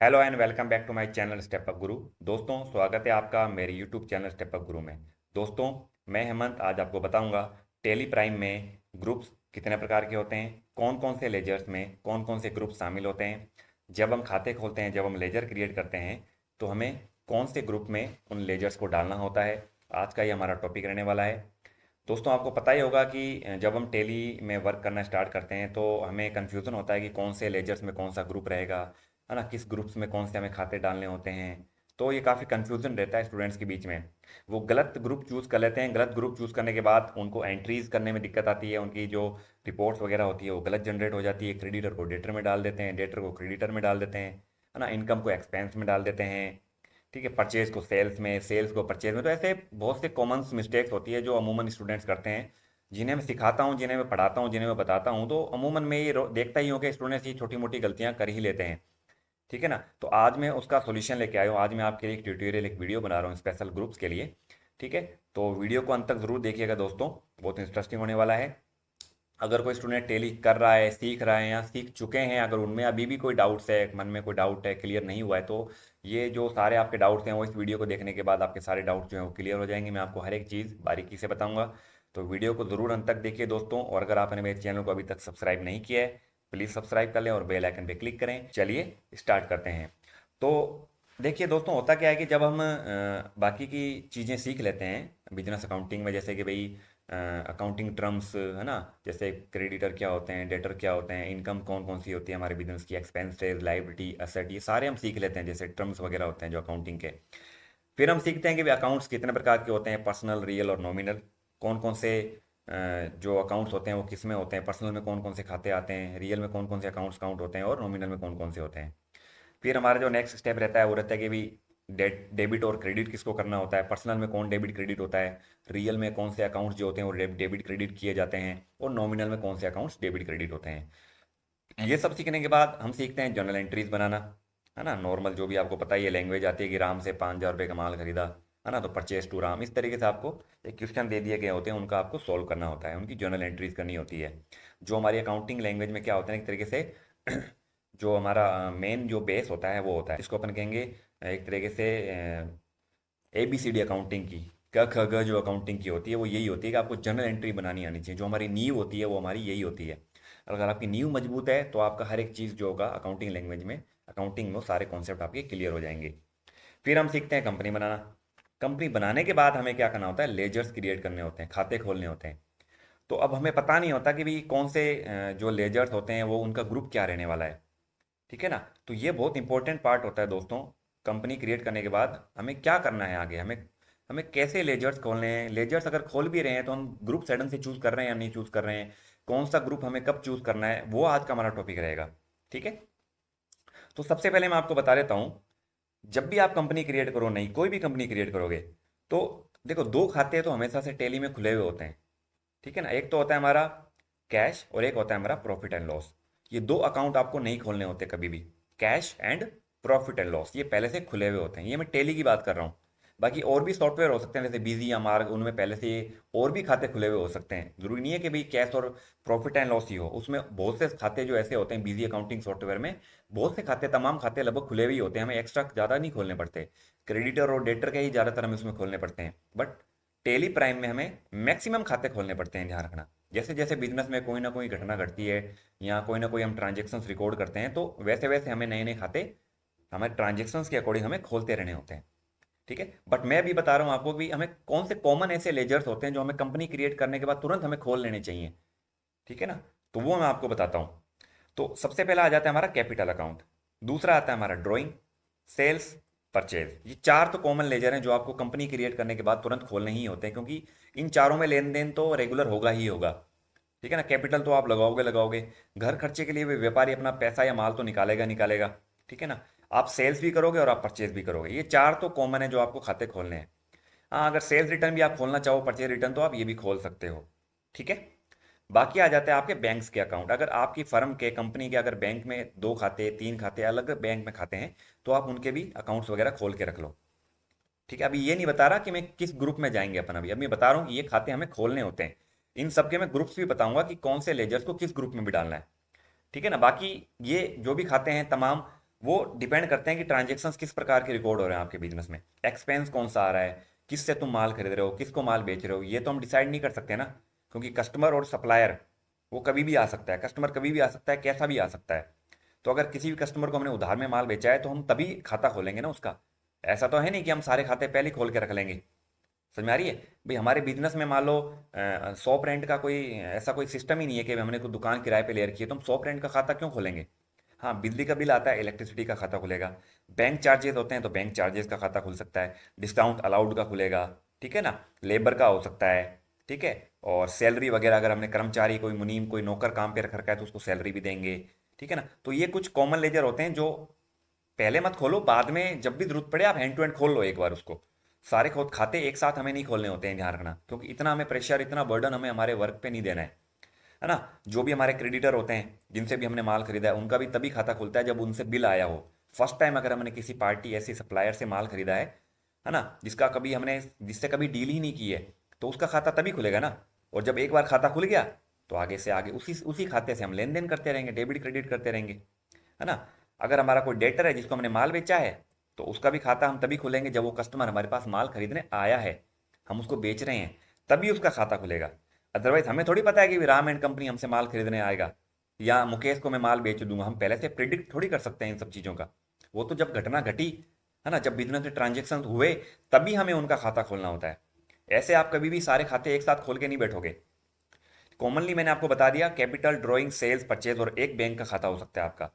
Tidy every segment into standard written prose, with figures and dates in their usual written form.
Hello and welcome back to my channel step up Guru. दोस्तों, स्वागत है आपका मेरे यूट्यूब चैनल स्टेप अप गुरु में। दोस्तों, मैं हेमंत आज आपको बताऊंगा टेली प्राइम में ग्रुप्स कितने प्रकार के होते हैं, कौन कौन से लेजर्स में कौन कौन से ग्रुप शामिल होते हैं। जब हम खाते खोलते हैं, जब हम लेजर क्रिएट करते हैं, तो हमें कौन से ग्रुप में उन लेजर्स को डालना होता है। आज का ये हमारा टॉपिक रहने वाला है। दोस्तों, आपको पता ही होगा कि जब हम टेली में वर्क करना स्टार्ट करते हैं तो हमें कन्फ्यूज़न होता है कि कौन से लेजर्स में कौन सा ग्रुप रहेगा, है ना, किस ग्रुप्स में कौन से हमें खाते डालने होते हैं। तो ये काफ़ी कन्फ्यूज़न रहता है स्टूडेंट्स के बीच में। वो गलत ग्रुप चूज़ कर लेते हैं। गलत ग्रुप चूज़ करने के बाद उनको एंट्रीज़ करने में दिक्कत आती है। उनकी जो रिपोर्ट्स वगैरह होती है वो गलत जनरेट हो जाती है। क्रेडिटर को डेटर में डाल देते हैं, डेटर को क्रेडिटर में डाल देते हैं, है ना, इनकम को एक्सपेंस में डाल देते हैं। ठीक है, परचेज को सेल्स में, सेल्स को परचेज में। तो ऐसे बहुत से कॉमन मिस्टेक्स होती है जो अमूमन स्टूडेंट्स करते हैं, जिन्हें मैं सिखाता हूँ, जिन्हें मैं पढ़ाता हूँ, जिन्हें मैं बताता हूँ। तो अमूमन मैं ये देखता ही हूँ कि स्टूडेंट्स ये छोटी मोटी गलतियाँ कर ही लेते हैं। ठीक है ना। तो आज मैं उसका सॉल्यूशन लेके आया हूँ। आज मैं आपके लिए एक ट्यूटोरियल, एक वीडियो बना रहा हूँ स्पेशल ग्रुप्स के लिए। ठीक है, तो वीडियो को अंत तक ज़रूर देखिएगा दोस्तों, बहुत इंटरेस्टिंग होने वाला है। अगर कोई स्टूडेंट टेली कर रहा है, सीख रहा है या सीख चुके हैं, अगर उनमें अभी भी कोई डाउट्स है, मन में कोई डाउट है, क्लियर नहीं हुआ है, तो ये जो सारे आपके डाउट्स हैं वो इस वीडियो को देखने के बाद आपके सारे डाउट्स जो हैं वो क्लियर हो जाएंगे। मैं आपको हर एक चीज़ बारीकी से बताऊंगा। तो वीडियो को ज़रूर अंत तक देखिए दोस्तों। और अगर आपने मेरे चैनल को अभी तक सब्सक्राइब नहीं किया है, प्लीज़ सब्सक्राइब कर लें और बेल आइकन पर क्लिक करें। चलिए स्टार्ट करते हैं। तो देखिए दोस्तों, होता क्या है कि जब हम बाकी की चीज़ें सीख लेते हैं बिजनेस अकाउंटिंग में, जैसे कि भाई अकाउंटिंग टर्म्स, है ना, जैसे क्रेडिटर क्या होते हैं, डेटर क्या होते हैं, इनकम कौन कौन सी होती है हमारे बिजनेस की, एक्सपेंसेस, लायबिलिटी, असेट, ये सारे हम सीख लेते हैं, जैसे टर्म्स वगैरह होते हैं जो अकाउंटिंग के। फिर हम सीखते हैं कि भाई अकाउंट्स कितने प्रकार के होते हैं, पर्सनल, रियल और नॉमिनल। कौन कौन से जो अकाउंट्स होते हैं वो किस में होते हैं, पर्सनल में कौन कौन से खाते आते हैं, रियल में कौन कौन से अकाउंट्स काउंट होते हैं और नॉमिनल में कौन कौन से होते हैं। फिर हमारा जो नेक्स्ट स्टेप रहता है वो रहता है कि भी डेबिट और क्रेडिट किसको करना होता है, पर्सनल में कौन डेबिट क्रेडिट होता है, रियल में कौन से अकाउंट्स जो होते हैं वो डेबिट क्रेडिट किए जाते हैं, और नॉमिनल में कौन से अकाउंट्स डेबिट क्रेडिट होते हैं। ये सब सीखने के बाद हम सीखते हैं जर्नल एंट्रीज बनाना, है ना। नॉर्मल जो भी आपको पता ही है, लैंग्वेज आती है कि राम से 5,000 रुपये का माल खरीदा, है ना, तो परचेज टू राम, इस तरीके से आपको एक क्वेश्चन दे दिए गए होते हैं, उनका आपको सॉल्व करना होता है, उनकी जर्नल एंट्रीज करनी होती है। जो हमारी अकाउंटिंग लैंग्वेज में क्या होता है, एक तरीके से जो हमारा मेन जो बेस होता है वो होता है, इसको अपन कहेंगे एक तरीके से ABCD अकाउंटिंग की। क ख ग जो अकाउंटिंग की होती है वो यही होती है कि आपको जर्नल एंट्री बनानी आनी चाहिए। जो हमारी नींव होती है वो हमारी यही होती है। अगर आपकी नींव मजबूत है तो आपका हर एक चीज़ जो होगा अकाउंटिंग लैंग्वेज में, अकाउंटिंग में, वो सारे कॉन्सेप्ट आपके क्लियर हो जाएंगे। फिर हम सीखते हैं कंपनी बनाना। कंपनी बनाने के बाद हमें क्या करना होता है, लेजर्स क्रिएट करने होते हैं, खाते खोलने होते हैं। तो अब हमें पता नहीं होता कि भाई कौन से जो लेजर्स होते हैं वो उनका ग्रुप क्या रहने वाला है। ठीक है ना। तो ये बहुत इंपॉर्टेंट पार्ट होता है दोस्तों। कंपनी क्रिएट करने के बाद हमें क्या करना है आगे, हमें हमें कैसे लेजर्स खोलने हैं। लेजर्स अगर खोल भी रहे हैं तो हम ग्रुप सडन से चूज़ कर रहे हैं या नहीं चूज़ कर रहे हैं, कौन सा ग्रुप हमें कब चूज़ करना है, वो आज का हमारा टॉपिक रहेगा। ठीक है। तो सबसे पहले मैं आपको बता देता हूँ, जब भी आप कंपनी क्रिएट करो, नहीं कोई भी कंपनी क्रिएट करोगे, तो देखो दो खाते तो हमेशा से टेली में खुले हुए होते हैं। ठीक है ना। एक तो होता है हमारा कैश और एक होता है हमारा प्रॉफिट एंड लॉस। ये दो अकाउंट आपको नहीं खोलने होते कभी भी। Cash and profit and loss ये पहले से खुले हुए होते हैं। ये मैं टेली की बात कर रहा हूँ। बाकी और भी सॉफ्टवेयर हो सकते हैं जैसे बिजी या मार्ग, उनमें पहले से और भी खाते खुले हुए हो सकते हैं। जरूरी नहीं है कि भाई कैश और प्रॉफिट एंड लॉस ही हो, उसमें बहुत से खाते जो ऐसे होते हैं बिजी अकाउंटिंग सॉफ्टवेयर में। बहुत से खाते, तमाम खाते लगभग खुले हुए ही होते हैं, हमें एक्स्ट्रा ज़्यादा नहीं खोलने पड़ते। क्रेडिटर और डेटर के ही ज़्यादातर हमें उसमें खोलने पड़ते हैं। बट टेली प्राइम में हमें मैक्सिमम खाते खोलने पड़ते हैं, ध्यान रखना। जैसे जैसे बिजनेस में कोई ना कोई घटना घटती है या कोई ना कोई हम ट्रांजेक्शन्स रिकॉर्ड करते हैं, तो वैसे वैसे हमें नए नए खाते हमारे ट्रांजेक्शन्स के अकॉर्डिंग हमें खोलते रहने होते हैं। ठीक है। बट मैं भी बता रहा हूँ आपको भी हमें कौन से कॉमन ऐसे लेजर्स होते हैं जो हमें कंपनी क्रिएट करने के बाद तुरंत हमें खोल लेने चाहिए। ठीक है ना। तो वो मैं आपको बताता हूँ। तो सबसे पहला आ जाता है हमारा कैपिटल अकाउंट। दूसरा आता है हमारा ड्राइंग, सेल्स, परचेज। ये चार तो कॉमन लेजर हैं जो आपको कंपनी क्रिएट करने के बाद तुरंत खोलने ही होते हैं, क्योंकि इन चारों में लेन देन तो रेगुलर होगा ही होगा। ठीक है ना। कैपिटल तो आप लगाओगे लगाओगे, घर खर्चे के लिए भी व्यापारी अपना पैसा या माल तो निकालेगा निकालेगा। ठीक है ना। आप सेल्स भी करोगे और आप परचेज भी करोगे। ये चार तो कॉमन है जो आपको खाते खोलने हैं। हाँ, अगर सेल्स रिटर्न भी आप खोलना चाहो, परचेज रिटर्न, तो आप ये भी खोल सकते हो। ठीक है। बाकी आ जाते हैं आपके बैंक्स के अकाउंट। अगर आपकी फर्म के, कंपनी के अगर बैंक में दो खाते, तीन खाते, अलग बैंक में खाते हैं, तो आप उनके भी अकाउंट्स वगैरह खोल के रख लो। ठीक है। अभी ये नहीं बता रहा कि मैं किस ग्रुप में जाएंगे अपन, अभी अभी बता रहा हूँ कि ये खाते हमें खोलने होते हैं। इन सबके मैं ग्रुप्स भी बताऊंगा कि कौन से लेजर्स को किस ग्रुप में भी डालना है। ठीक है ना। बाकी ये जो भी खाते हैं तमाम वो डिपेंड करते हैं कि ट्रांजेक्शन्स किस प्रकार के रिकॉर्ड हो रहे हैं आपके बिजनेस में, एक्सपेंस कौन सा आ रहा है, किससे तुम माल खरीद रहे हो, किसको माल बेच रहे हो, ये तो हम डिसाइड नहीं कर सकते ना, क्योंकि कस्टमर और सप्लायर वो कभी भी आ सकता है, कस्टमर कभी भी आ सकता है, कैसा भी आ सकता है। तो अगर किसी भी कस्टमर को हमने उधार में माल बेचा है तो हम तभी खाता खोलेंगे ना उसका। ऐसा तो है नहीं कि हम सारे खाते पहले ही खोल के रख लेंगे। समझ में आ रही है? भाई हमारे बिजनेस में मान लो शॉप रेंट का कोई ऐसा कोई सिस्टम ही नहीं है कि हमने कोई दुकान किराए पे ले रखी है तो हम शॉप रेंट का खाता क्यों खोलेंगे। हाँ, बिजली का बिल आता है, इलेक्ट्रिसिटी का खाता खुलेगा। बैंक चार्जेस होते हैं तो बैंक चार्जेस का खाता खुल सकता है। डिस्काउंट अलाउड का खुलेगा, ठीक है ना। लेबर का हो सकता है, ठीक है। और सैलरी वगैरह, अगर हमने कर्मचारी कोई मुनीम कोई नौकर काम पे रख रखा है तो उसको सैलरी भी देंगे, ठीक है ना। तो ये कुछ कॉमन लेजर होते हैं जो पहले मत खोलो, बाद में जब भी जरूरत पड़े आप हैंड टू हैंड खोल लो एक बार उसको। सारे खोद खाते एक साथ हमें नहीं खोलने होते हैं, ध्यान रखना, क्योंकि इतना हमें प्रेशर इतना बर्डन हमें हमारे वर्क पे नहीं देना है ना। जो भी हमारे क्रेडिटर होते हैं जिनसे भी हमने माल खरीदा है उनका भी तभी खाता खुलता है जब उनसे बिल आया हो। फर्स्ट टाइम अगर हमने किसी पार्टी ऐसी सप्लायर से माल खरीदा है ना, जिससे कभी डील ही नहीं की है, तो उसका खाता तभी खुलेगा ना। और जब एक बार खाता खुल गया तो आगे से आगे उसी उसी खाते से हम लेन देन करते रहेंगे, डेबिट क्रेडिट करते रहेंगे, है ना। अगर हमारा कोई डेटर है जिसको हमने माल बेचा है तो उसका भी खाता हम तभी खोलेंगे जब वो कस्टमर हमारे पास माल खरीदने आया है, हम उसको बेच रहे हैं, तभी उसका खाता खुलेगा। अदरवाइज हमें थोड़ी पता है कि राम एंड कंपनी हमसे माल खरीदने आएगा या मुकेश को मैं माल बेच दूंगा। हम पहले से प्रिडिक्ट थोड़ी कर सकते हैं इन सब चीज़ों का। वो तो जब घटना घटी, है ना, जब बिजनेस में ट्रांजेक्शन हुए तभी हमें उनका खाता खोलना होता है। ऐसे आप कभी भी सारे खाते एक साथ खोल के नहीं बैठोगे। कॉमनली मैंने आपको बता दिया, कैपिटल, ड्राइंग, सेल्स, परचेज और एक बैंक का खाता हो सकता है आपका।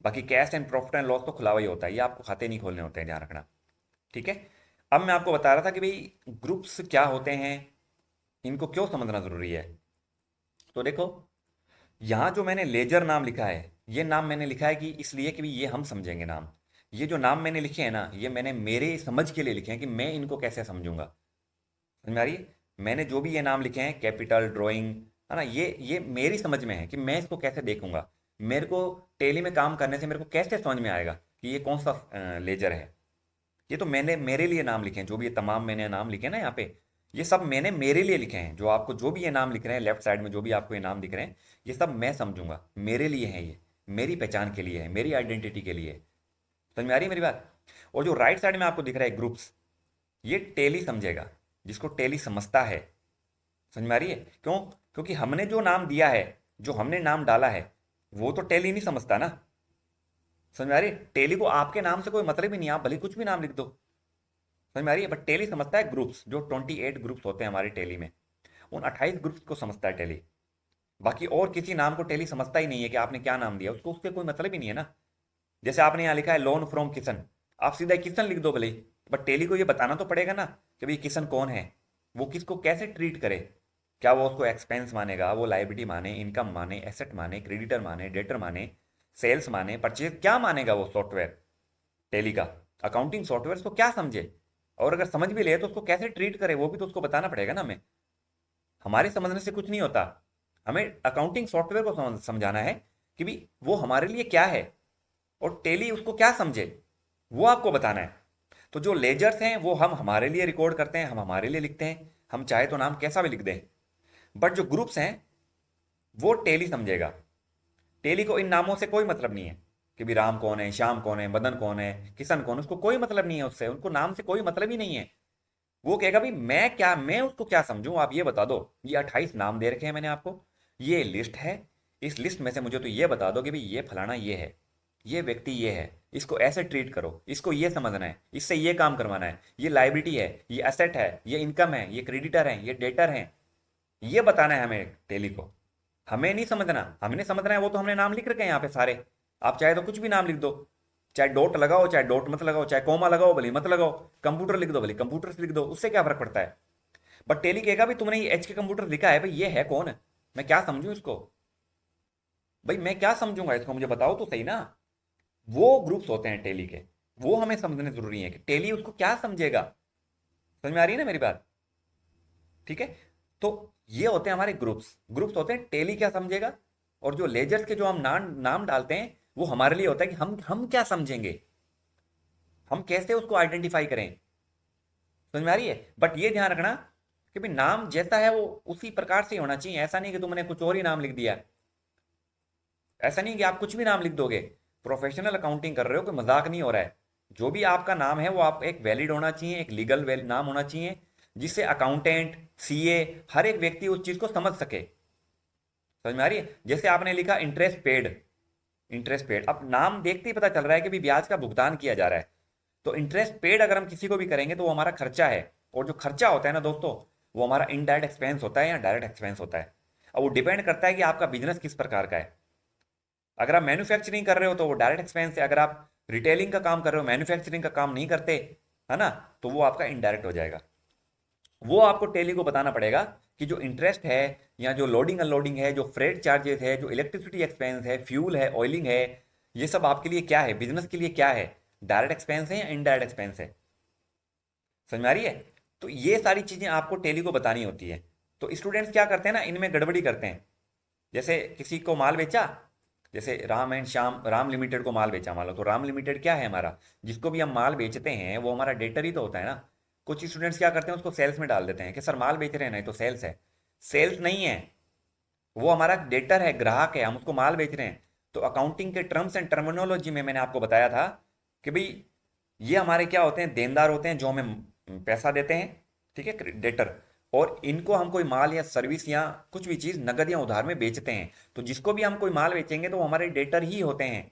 बाकी cash and profit and loss तो खुला हुआ ही होता है, ये आपको खाते नहीं खोलने होते हैं, ध्यान रखना। ठीक है। अब मैं आपको बता रहा था कि भाई ग्रुप्स क्या होते हैं, इनको क्यों समझना जरूरी है। तो देखो, यहाँ जो मैंने लेजर नाम लिखा है, ये नाम मैंने लिखा है कि इसलिए कि भी ये हम समझेंगे नाम। ये जो नाम मैंने लिखे हैं ना, ये मैंने मेरे समझ के लिए लिखे हैं कि मैं इनको कैसे समझूंगा। समझ में आ रही है? मैंने जो भी ये नाम लिखे हैं, कैपिटल, ड्राइंग, है ना, ये मेरी समझ में है कि मैं इसको कैसे देखूंगा। मेरे को टेली में काम करने से मेरे को कैसे समझ में आएगा कि ये कौन सा लेजर है। ये तो मैंने मेरे लिए नाम लिखे हैं, जो भी ये तमाम मैंने नाम लिखे हैं ना यहाँ पे, ये सब मैंने मेरे लिए लिखे हैं। जो आपको जो भी ये नाम लिख रहे हैं लेफ्ट साइड में, जो भी आपको ये नाम दिख रहे हैं, ये सब मैं समझूंगा, मेरे लिए है ये, मेरी पहचान के लिए है, मेरी आइडेंटिटी के लिए है। समझ में आ रही है मेरी बात? और जो राइट साइड में आपको दिख रहा है ग्रुप्स, ये टेली समझेगा, जिसको टेली समझता है। समझ में आ रही है? क्यों? क्योंकि हमने जो नाम दिया है, जो हमने नाम डाला है, वो तो टेली नहीं समझता ना। समझ में आ रही है? टेली को आपके नाम से कोई मतलब ही नहीं, आप भले कुछ भी नाम लिख दो। समझ में आ रही है? बट टेली समझता है ग्रुप्स, जो 28 ग्रुप्स होते हैं हमारी टेली में, उन 28 ग्रुप्स को समझता है टेली। बाकी और किसी नाम को टेली समझता ही नहीं है कि आपने क्या नाम दिया, उसको उससे कोई मतलब ही नहीं है ना। जैसे आपने यहाँ लिखा है लोन फ्रॉम किशन, आप सीधा किशन लिख दो भले ही, बट टेली को ये बताना तो पड़ेगा ना कि भाई किशन कौन है, वो किसको कैसे ट्रीट करे। क्या वो उसको एक्सपेंस मानेगा, वो लाइबिलिटी माने, इनकम माने, एसेट माने, क्रेडिटर माने, डेटर माने, सेल्स माने, परचेज, क्या मानेगा वो सॉफ्टवेयर टेली का। अकाउंटिंग सॉफ्टवेयर को क्या समझे, और अगर समझ भी ले तो उसको कैसे ट्रीट करे वो भी तो उसको बताना पड़ेगा ना हमें। हमारे समझने से कुछ नहीं होता, हमें अकाउंटिंग सॉफ्टवेयर को समझाना है कि भी वो हमारे लिए क्या है, और टेली उसको क्या समझे, वो आपको बताना है। तो जो लेजर्स हैं वो हम हमारे लिए रिकॉर्ड करते हैं, हम हमारे लिए लिखते हैं, हम चाहे तो नाम कैसा भी लिख दें। बट जो ग्रुप्स हैं वो टेली समझेगा। टेली को इन नामों से कोई मतलब नहीं है कि भी राम कौन है, श्याम कौन है, मदन कौन है, किशन कौन है, उसको कोई मतलब नहीं है उससे, उनको नाम से कोई मतलब ही नहीं है। वो कहेगा भाई मैं उसको क्या समझूं, आप ये बता दो। ये 28 नाम दे रखे हैं मैंने आपको, ये लिस्ट है, इस लिस्ट में से मुझे तो ये बता दो कि भाई ये फलाना ये है, ये व्यक्ति ये है, इसको ऐसे ट्रीट करो, इसको ये समझना है, इससे ये काम करवाना है, ये लाइबिलिटी है, ये एसेट है, ये इनकम है, ये क्रेडिटर है, ये डेटर है। ये बताना है हमें टेली को। हमें नहीं समझना, हमने समझना है वो तो हमने नाम लिख रखे हैं यहाँ पे सारे। आप चाहे तो कुछ भी नाम लिख दो, चाहे डॉट लगाओ चाहे डॉट मत लगाओ, चाहे कोमा लगाओ भले मत लगाओ, कंप्यूटर लिख दो भले कंप्यूटर से लिख दो, उससे क्या फर्क पड़ता है। बट टेली कहेगा भाई तुमने ये एच के कंप्यूटर लिखा है, भाई ये है कौन, मैं क्या समझूं इसको, भाई मैं क्या समझूंगा इसको, मुझे बताओ तो सही ना। वो ग्रुप्स होते हैं टेली के, वो हमें समझने जरूरी है कि टेली उसको क्या समझेगा। समझ में आ रही है ना मेरी बात? ठीक है। तो ये होते हैं हमारे ग्रुप्स, ग्रुप्स होते हैं टेली क्या समझेगा। और जो लेजर्स के जो हम नाम नाम डालते हैं वो हमारे लिए होता है कि हम क्या समझेंगे, हम कैसे उसको आइडेंटिफाई करें। समझ में आ रही है? बट ये ध्यान रखना कि भाई नाम जैसा है वो उसी प्रकार से होना चाहिए। ऐसा नहीं कि तुमने कुछ और ही नाम लिख दिया, ऐसा नहीं कि आप कुछ भी नाम लिख दोगे प्रोफेशनल अकाउंटिंग कर रहे हो, कोई मजाक नहीं हो रहा है। जो भी आपका नाम है वो आप एक वैलिड होना चाहिए, एक लीगल नाम होना चाहिए, जिससे अकाउंटेंट, सीए, हर एक व्यक्ति उस चीज़ को समझ सके। समझ में आ रही है? जैसे आपने लिखा इंटरेस्ट पेड, इंटरेस्ट पेड, अब नाम देखते ही पता चल रहा है कि भी ब्याज का भुगतान किया जा रहा है। तो इंटरेस्ट पेड अगर हम किसी को भी करेंगे तो वो हमारा खर्चा है। और जो खर्चा होता है ना दोस्तों, वो हमारा इनडायरेक्ट एक्सपेंस होता है या डायरेक्ट एक्सपेंस होता है। अब वो डिपेंड करता है कि आपका बिजनेस किस प्रकार का है। अगर आप मैन्युफैक्चरिंग कर रहे हो तो वो डायरेक्ट एक्सपेंस है। अगर आप रिटेलिंग का काम कर रहे हो, मैन्युफैक्चरिंग का काम नहीं करते, है ना, तो वो आपका इनडायरेक्ट हो जाएगा। वो आपको टेली को बताना पड़ेगा कि जो इंटरेस्ट है, या जो लोडिंग अनलोडिंग है, जो फ्रेट चार्जेस है, जो इलेक्ट्रिसिटी एक्सपेंस है, फ्यूल है, ऑयलिंग है, ये सब आपके लिए क्या है, बिजनेस के लिए क्या है, डायरेक्ट एक्सपेंस है या इनडायरेक्ट एक्सपेंस है। समझ में आ रही है? तो ये सारी चीजें आपको टेली को बतानी होती है। तो स्टूडेंट्स क्या करते हैं ना, इनमें गड़बड़ी करते हैं। जैसे किसी को माल बेचा, जैसे राम एंड श्याम, राम लिमिटेड को माल बेचा मान लो, तो राम लिमिटेड क्या है हमारा, जिसको भी हम माल बेचते हैं वो हमारा डेटर ही तो होता है ना। कुछ स्टूडेंट्स क्या करते हैं, उसको सेल्स में डाल देते हैं कि सर माल बेच रहे हैं ना, ये तो सेल्स है। सेल्स नहीं है, वो हमारा डेटर है, ग्राहक है, हम उसको माल बेच रहे हैं। तो अकाउंटिंग के टर्म्स एंड टर्मिनोलॉजी में मैंने आपको बताया था कि भाई ये हमारे क्या होते हैं, देनदार होते हैं जो हमें पैसा देते हैं, ठीक है, डेटर। और इनको हम कोई माल या सर्विस या कुछ भी चीज़ नगद या उधार में बेचते हैं। तो जिसको भी हम कोई माल बेचेंगे तो वो हमारे डेटर ही होते हैं।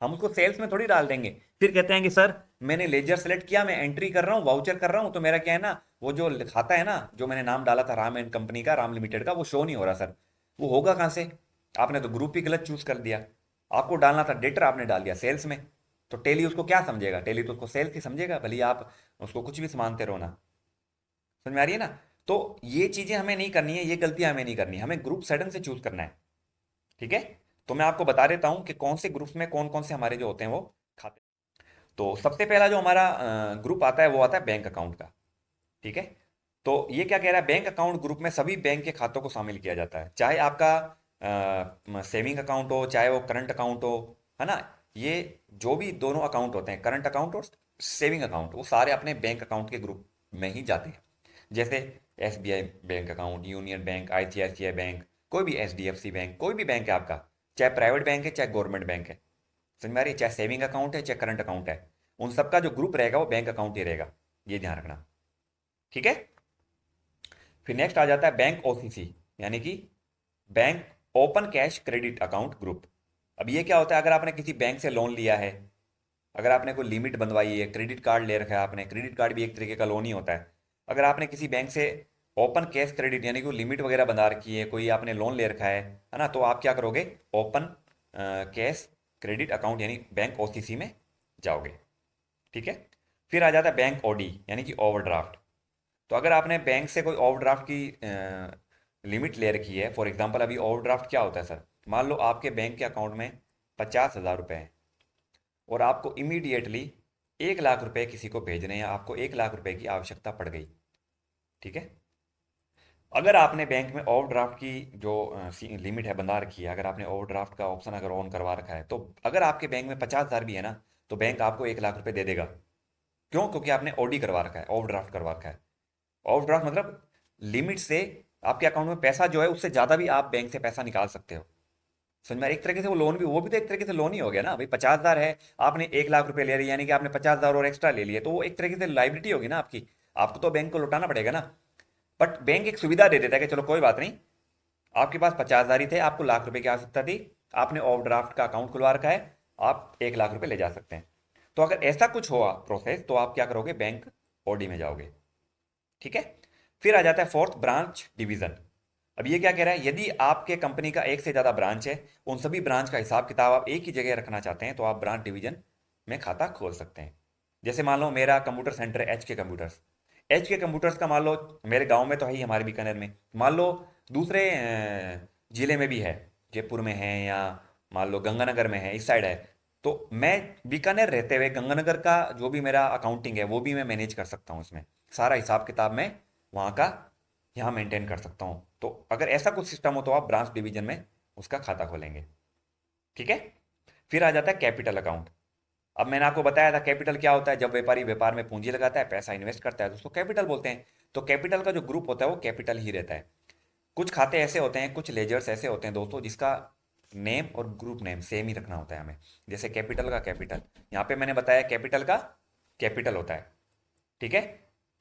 हम उसको सेल्स में थोड़ी डाल देंगे। फिर कहते हैं कि सर मैंने लेजर सेलेक्ट किया, मैं एंट्री कर रहा हूँ, वाउचर कर रहा हूँ, तो मेरा क्या है ना, वो जो खाता है ना, जो मैंने नाम डाला था राम एंड कंपनी का, राम लिमिटेड का, वो शो नहीं हो रहा सर। वो होगा कहाँ से? आपने तो ग्रुप ही गलत चूज कर दिया। आपको डालना था डेटर, आपने डाल दिया सेल्स में। तो टेली उसको क्या समझेगा? टेली तो उसको सेल्स ही समझेगा, भले ही आप उसको कुछ भी मानते रहो ना। समझ में आ रही है ना? तो ये चीजें हमें नहीं करनी है, ये गलतियां हमें नहीं करनी है, हमें ग्रुप सडन से चूज करना है। ठीक है? तो मैं आपको बता देता हूं कि कौन से ग्रुप्स में कौन कौन से हमारे जो होते हैं वो खाते। तो सबसे पहला जो हमारा ग्रुप आता है वो आता है बैंक अकाउंट का। ठीक है? तो ये क्या कह रहा है, बैंक अकाउंट ग्रुप में सभी बैंक के खातों को शामिल किया जाता है, चाहे आपका सेविंग अकाउंट हो, चाहे वो करंट अकाउंट हो, है ना। ये जो भी दोनों अकाउंट होते हैं, करंट अकाउंट और सेविंग अकाउंट, वो सारे अपने बैंक अकाउंट के ग्रुप में ही जाते हैं। जैसे SBI bank account, union bank, ICICI bank, कोई भी एचडीएफसी बैंक, कोई भी बैंक है आपका, चाहे प्राइवेट बैंक है चाहे गवर्नमेंट बैंक है, समझ में आ रही है, चाहे सेविंग अकाउंट है चाहे करंट अकाउंट है, उन सबका जो ग्रुप रहेगा वो बैंक अकाउंट ही रहेगा। ये ध्यान रखना। ठीक है? फिर नेक्स्ट आ जाता है बैंक ओसीसी, यानी कि bank open cash credit account group. अब ये क्या होता है, अगर आपने किसी बैंक से लोन लिया है, अगर आपने कोई लिमिट बंधवाई है, क्रेडिट कार्ड ले रखा है आपने, क्रेडिट कार्ड भी एक तरीके का लोन ही होता है। अगर आपने किसी बैंक से ओपन कैश क्रेडिट यानी कि लिमिट वगैरह बंधा रखी है, कोई आपने लोन ले रखा है ना, तो आप क्या करोगे, ओपन कैश क्रेडिट अकाउंट यानी बैंक ओसीसी में जाओगे। ठीक है? फिर आ जाता है बैंक ओडी यानी कि ओवरड्राफ्ट। तो अगर आपने बैंक से कोई ओवरड्राफ्ट की लिमिट ले रखी है, फॉर एग्जांपल अभी ओवरड्राफ्ट क्या होता है सर, मान लो आपके बैंक के अकाउंट में 50,000 रुपये हैं और आपको इमीडिएटली 1 लाख रुपए किसी को भेजने हैं, आपको 1 लाख रुपए की आवश्यकता पड़ गई। ठीक है? अगर आपने बैंक में ओवरड्राफ्ट की जो लिमिट है बंधा रखी है, अगर आपने ओवरड्राफ्ट का ऑप्शन अगर ऑन करवा रखा है, तो अगर आपके बैंक में 50,000 भी है ना, तो बैंक आपको 1 लाख रुपए दे देगा। क्यों? क्योंकि आपने ओडी करवा रखा है, ओवरड्राफ्ट करवा रखा है। ओवरड्राफ्ट मतलब लिमिट से आपके अकाउंट में पैसा जो है उससे ज्यादा भी आप बैंक से पैसा निकाल सकते हो। समझ में? एक तरीके से वो लोन भी, वो भी तो एक तरीके से लोन ही हो गया ना भाई। 50,000 है, आपने 1 लाख रुपए ले रही, यानी कि आपने 50,000 और एक्स्ट्रा ले लिए, तो वो एक तरीके से लाइबिलिटी होगी ना आपकी। आपको तो बैंक को लौटाना पड़ेगा ना। बट बैंक एक सुविधा दे देता है कि चलो कोई बात नहीं, आपके पास 50,000 ही थे, आपको लाख रुपए की आवश्यकता थी, आपने ओवरड्राफ्ट का अकाउंट खुलवा रखा है, आप 1 लाख रुपए ले जा सकते हैं। तो अगर ऐसा कुछ हुआ प्रोसेस, तो आप क्या करोगे, बैंक ओडी में जाओगे। ठीक है? फिर आ जाता है फोर्थ, ब्रांच डिवीजन। अब ये क्या कह रहा है, यदि आपके कंपनी का एक से ज़्यादा ब्रांच है, उन सभी ब्रांच का हिसाब किताब आप एक ही जगह रखना चाहते हैं, तो आप ब्रांच डिवीजन में खाता खोल सकते हैं। जैसे मान लो मेरा कंप्यूटर सेंटर है एच के कंप्यूटर्स, एच के कंप्यूटर्स का मान लो मेरे गांव में तो है ही, हमारे बीकानेर में, मान लो दूसरे जिले में भी है, जयपुर में है, या मान लो गंगानगर में है, इस साइड है, तो मैं बीकानेर रहते हुए गंगानगर का जो भी मेरा अकाउंटिंग है वो भी मैं मैनेज कर सकता हूँ। इसमें सारा हिसाब किताब मैं वहाँ का यहाँ मेंटेन कर सकता हूँ। तो अगर ऐसा कुछ सिस्टम हो तो आप ब्रांच डिवीजन में उसका खाता खोलेंगे। ठीक है? फिर आ जाता है कैपिटल अकाउंट। अब मैंने आपको बताया था कैपिटल क्या होता है, जब व्यापारी व्यापार में पूंजी लगाता है, पैसा इन्वेस्ट करता है, तो उसको कैपिटल बोलते हैं। तो कैपिटल का जो ग्रुप होता है वो कैपिटल ही रहता है। कुछ खाते ऐसे होते हैं, कुछ लेजर्स ऐसे होते हैं दोस्तों, जिसका नेम और ग्रुप नेम सेम ही रखना होता है हमें। जैसे कैपिटल का कैपिटल, यहाँ पे मैंने बताया कैपिटल का कैपिटल होता है, ठीक है।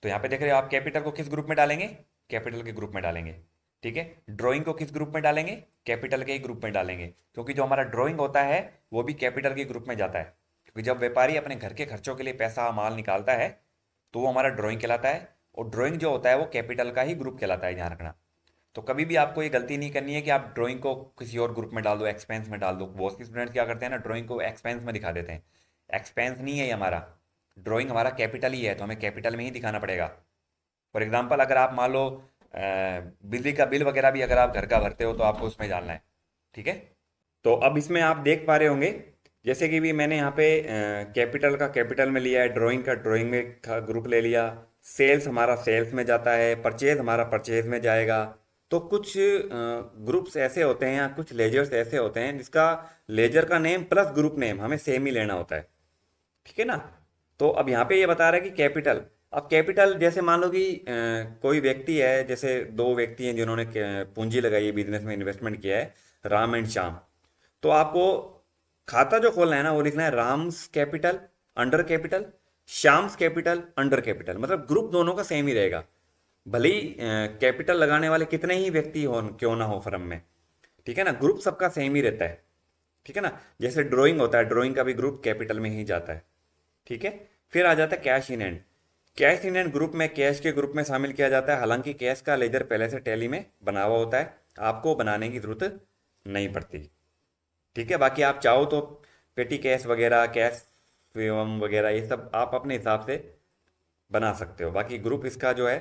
तो यहाँ पे देख रहे हो आप, कैपिटल को किस ग्रुप में डालेंगे, कैपिटल के ग्रुप में डालेंगे, ठीक है। ड्राइंग को किस ग्रुप में डालेंगे, कैपिटल के ही ग्रुप में डालेंगे, क्योंकि जो हमारा ड्राइंग होता है वो भी कैपिटल के ग्रुप में जाता है। क्योंकि जब व्यापारी अपने घर के खर्चों के लिए पैसा माल निकालता है तो वो हमारा ड्राइंग कहलाता है, और ड्राइंग जो होता है वो कैपिटल का ही ग्रुप कहलाता है, ध्यान रखना। तो कभी भी आपको ये गलती नहीं करनी है कि आप ड्राइंग को किसी और ग्रुप में डाल दो, एक्सपेंस में डाल दो। बहुत सी स्टूडेंट्स क्या करते हैं ना, ड्राइंग को एक्सपेंस में दिखा देते हैं। एक्सपेंस नहीं है ये हमारा, ड्राइंग हमारा कैपिटल ही है, तो हमें कैपिटल में ही दिखाना पड़ेगा। फॉर एग्जाम्पल, अगर आप मान लो बिजली का बिल वगैरह भी अगर आप घर का भरते हो तो आपको उसमें डालना है, ठीक है। तो अब इसमें आप देख पा रहे होंगे, जैसे कि भी मैंने यहाँ पे कैपिटल का कैपिटल में लिया है, ड्राइंग का ड्राइंग में का ग्रुप ले लिया, सेल्स हमारा सेल्स में जाता है, परचेज हमारा परचेज में जाएगा। तो कुछ ग्रुप्स ऐसे होते हैं या कुछ लेजर्स ऐसे होते हैं जिसका लेजर का नेम प्लस ग्रुप नेम हमें सेम ही लेना होता है, ठीक है ना। तो अब यहाँ पे ये बता रहा है कि कैपिटल, अब कैपिटल जैसे मान लो कि कोई व्यक्ति है, जैसे दो व्यक्ति हैं जिन्होंने पूंजी लगाई है, बिजनेस में इन्वेस्टमेंट किया है, राम एंड श्याम। तो आपको खाता जो खोलना है ना, वो लिखना है Ram's capital under capital, Shyam's capital under capital. मतलब ग्रुप दोनों का सेम ही रहेगा, भले ही कैपिटल लगाने वाले कितने ही व्यक्ति हो क्यों ना हो फर्म में, ठीक है ना, ग्रुप सबका सेम ही रहता है, ठीक है ना। जैसे ड्राइंग होता है, ड्राइंग का भी ग्रुप कैपिटल में ही जाता है, ठीक है। फिर आ जाता है cash in hand. Cash in hand group में कैश के ग्रुप में शामिल किया जाता है, हालांकि कैश का लेजर पहले से टैली में बना हुआ होता है, आपको बनाने की जरूरत नहीं पड़ती, ठीक है। बाकी आप चाहो तो पेटी कैश वगैरह, कैश एवं वगैरह ये सब आप अपने हिसाब से बना सकते हो। बाकी ग्रुप इसका जो है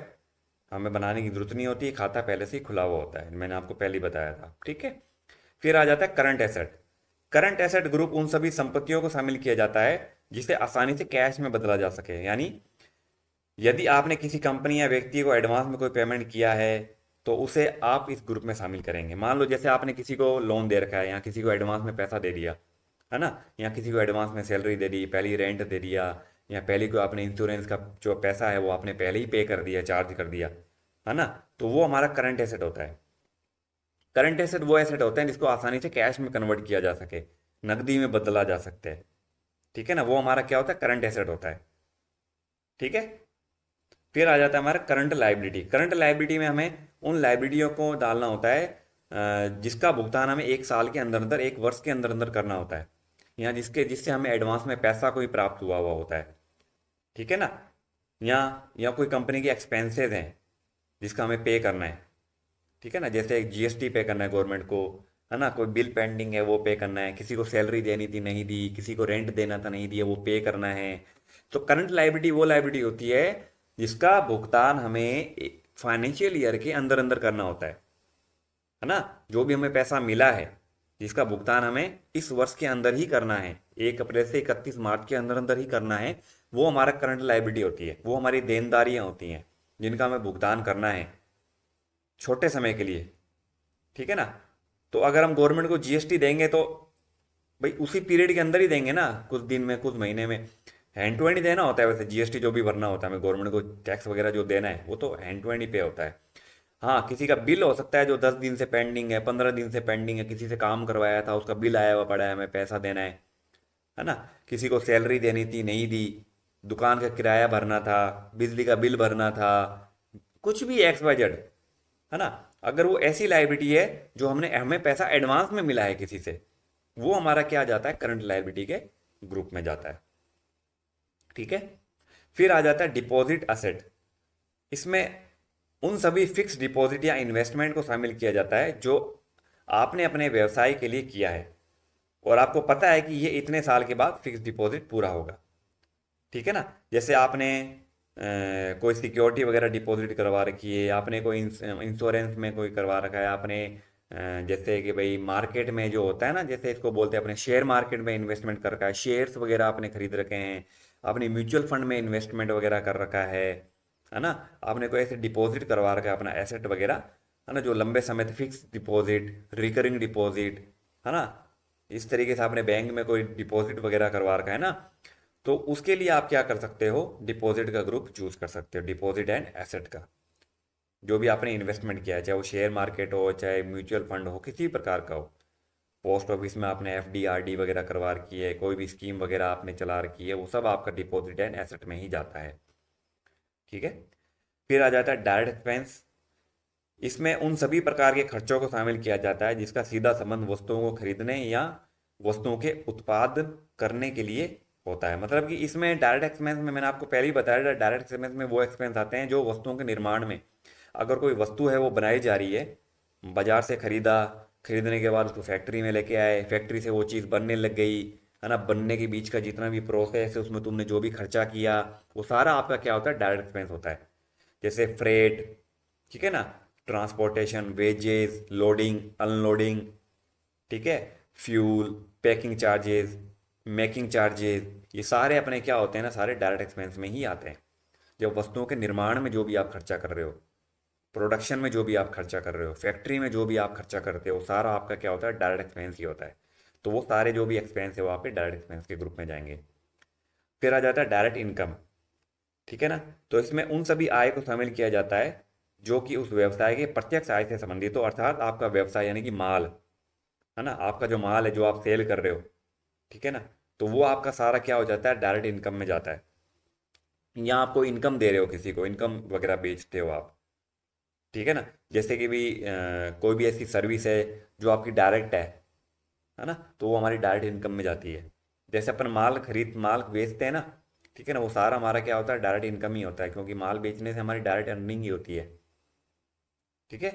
हमें बनाने की जरूरत नहीं होती, खाता पहले से ही खुला हुआ होता है, मैंने आपको पहले ही बताया था, ठीक है। फिर आ जाता है current asset. Current asset group उन सभी संपत्तियों को शामिल किया जाता है जिसे आसानी से कैश में बदला जा सके। यानी यदि आपने किसी कंपनी या व्यक्ति को एडवांस में कोई पेमेंट किया है तो उसे आप इस ग्रुप में शामिल करेंगे। मान लो जैसे आपने किसी को लोन दे रखा है, या किसी को एडवांस में पैसा दे दिया है ना, या किसी को एडवांस में सैलरी दे दी, पहली रेंट दे दिया, या पहली को आपने इंश्योरेंस का जो पैसा है वो आपने पहले ही पे कर दिया, चार्ज कर दिया, है ना। तो वो हमारा करंट एसेट होता है। करंट एसेट वो एसेट होते हैं जिसको आसानी से कैश में कन्वर्ट किया जा सके, नकदी में बदला जा सकते हैं, ठीक है ना। वो हमारा क्या होता है, करंट एसेट होता है, ठीक है। फिर आ जाता है हमारा करंट लाइबिलिटी। करंट लाइबिलिटी में हमें उन लाइबिलिटियों को डालना होता है जिसका भुगतान हमें एक साल के अंदर अंदर, एक वर्ष के अंदर अंदर करना होता है, या जिससे हमें एडवांस में पैसा कोई प्राप्त हुआ हुआ होता है, ठीक है ना। या कोई कंपनी की एक्सपेंसेस हैं जिसका हमें पे करना है, ठीक है ना। जैसे एक जीएसटी पे करना है गवर्नमेंट को, है ना, कोई बिल पेंडिंग है वो पे करना है, किसी को सैलरी देनी थी नहीं दी, किसी को रेंट देना था नहीं दिया, वो पे करना है। तो करंट लाइबिलिटी वो लाइबिलिटी होती है जिसका भुगतान हमें फाइनेंशियल ईयर के अंदर अंदर करना होता है ना। जो भी हमें पैसा मिला है जिसका भुगतान हमें इस वर्ष के अंदर ही करना है, 1 अप्रैल से 31 मार्च के अंदर अंदर ही करना है, वो हमारा करंट लाइबिलिटी होती है। वो हमारी देनदारियां होती हैं जिनका हमें भुगतान करना है छोटे समय के लिए, ठीक है ना। तो अगर हम गवर्नमेंट को जीएसटी देंगे तो भाई उसी पीरियड के अंदर ही देंगे ना, कुछ दिन में कुछ महीने में। हैंड टू हैंड ही देना होता है वैसे, जीएसटी जो भी भरना होता है हमें गवर्नमेंट को, टैक्स वगैरह जो देना है वो तो हैंड टू हैंड ही पे होता है। हाँ, किसी का बिल हो सकता है जो 10 दिन से पेंडिंग है, 15 दिन से पेंडिंग है, किसी से काम करवाया था उसका बिल आया हुआ पड़ा है, हमें पैसा देना है ना। किसी को सैलरी देनी थी नहीं दी, दुकान का किराया भरना था, बिजली का बिल भरना था, कुछ भी एक्स वाई जेड, है ना। अगर वो ऐसी लाइबिलिटी है जो हमें पैसा एडवांस में मिला है किसी से, वो हमारा क्या जाता है, करंट लाइबिलिटी के ग्रुप में जाता है, ठीक है। फिर आ जाता है डिपॉजिट असेट। इसमें उन सभी फिक्स डिपॉजिट या इन्वेस्टमेंट को शामिल किया जाता है जो आपने अपने व्यवसाय के लिए किया है और आपको पता है कि ये इतने साल के बाद फिक्स डिपॉजिट पूरा होगा, ठीक है ना। जैसे आपने कोई सिक्योरिटी वगैरह डिपॉजिट करवा रखी है, आपने कोई इंश्योरेंस में कोई करवा रखा है, आपने जैसे कि भाई मार्केट में जो होता है ना, जैसे इसको बोलते हैं अपने शेयर मार्केट में इन्वेस्टमेंट कर रखा है, शेयर्स वगैरह आपने खरीद रखे हैं, आपने म्यूचुअल फंड में इन्वेस्टमेंट वगैरह कर रखा है ना। आपने कोई ऐसे डिपॉजिट करवा रखा है अपना एसेट वगैरह, है ना, जो लंबे समय तक फिक्स डिपॉजिट, रिकरिंग डिपॉजिट, है ना, इस तरीके से आपने बैंक में कोई डिपॉजिट वगैरह करवा रखा है ना, तो उसके लिए आप क्या कर सकते हो, डिपॉजिट का ग्रुप चूज कर सकते हो, डिपॉजिट एंड एसेट का। जो भी आपने इन्वेस्टमेंट किया है, चाहे वो शेयर मार्केट हो, चाहे म्यूचुअल फंड हो, किसी प्रकार का हो, पोस्ट ऑफिस में आपने एफडी आरडी वगैरह करवा रखी है, कोई भी स्कीम वगैरह आपने चला रखी है, वो सब आपका डिपॉजिट एंड एसेट में ही जाता है। ठीक है। फिर आ जाता है डायरेक्ट एक्सपेंस। इसमें उन सभी प्रकार के खर्चों को शामिल किया जाता है जिसका सीधा संबंध वस्तुओं को खरीदने या वस्तुओं के उत्पादन करने के लिए होता है। मतलब कि इसमें डायरेक्ट एक्सपेंस में मैंने आपको पहले ही बताया, डायरेक्ट एक्सपेंस में वो एक्सपेंस आते हैं जो वस्तुओं के निर्माण में, अगर कोई वस्तु है वो बनाई जा रही है, बाजार से खरीदने के बाद उसको फैक्ट्री में लेके आए, फैक्ट्री से वो चीज़ बनने लग गई, है ना, बनने के बीच का जितना भी प्रोसेस है उसमें तुमने जो भी खर्चा किया, वो सारा आपका क्या होता है, डायरेक्ट एक्सपेंस होता है। जैसे फ्रेट, ठीक है ना, ट्रांसपोर्टेशन, वेजेस, लोडिंग अनलोडिंग, ठीक है, fuel, packing charges, making charges, ये सारे अपने क्या होते हैं ना, सारे डायरेक्ट एक्सपेंस में ही आते हैं। जब वस्तुओं के निर्माण में जो भी आप खर्चा कर रहे हो, प्रोडक्शन में जो भी आप खर्चा कर रहे हो, फैक्ट्री में जो भी आप खर्चा करते हो, सारा आपका क्या होता है, डायरेक्ट एक्सपेंस ही होता है। तो वो सारे जो भी एक्सपेंस है वो आपके डायरेक्ट एक्सपेंस के ग्रुप में जाएंगे। फिर आ जाता है डायरेक्ट इनकम। ठीक है ना। तो इसमें उन सभी आय को शामिल किया जाता है जो कि उस व्यवसाय के प्रत्यक्ष आय से संबंधित हो, अर्थात आपका व्यवसाय यानी कि माल, है ना, आपका जो माल है जो आप सेल कर रहे हो, ठीक है ना, तो वो आपका सारा क्या हो जाता है, डायरेक्ट इनकम में जाता है। या आपको इनकम दे रहे हो, किसी को इनकम वगैरह बेचते हो आप, ठीक है ना, जैसे कि भी कोई भी ऐसी सर्विस है जो आपकी डायरेक्ट है ना, तो वो हमारी डायरेक्ट इनकम में जाती है। जैसे अपन माल बेचते हैं ना, ठीक है ना, वो सारा हमारा क्या होता है, डायरेक्ट इनकम ही होता है, क्योंकि माल बेचने से हमारी डायरेक्ट अर्निंग ही होती है। ठीक है।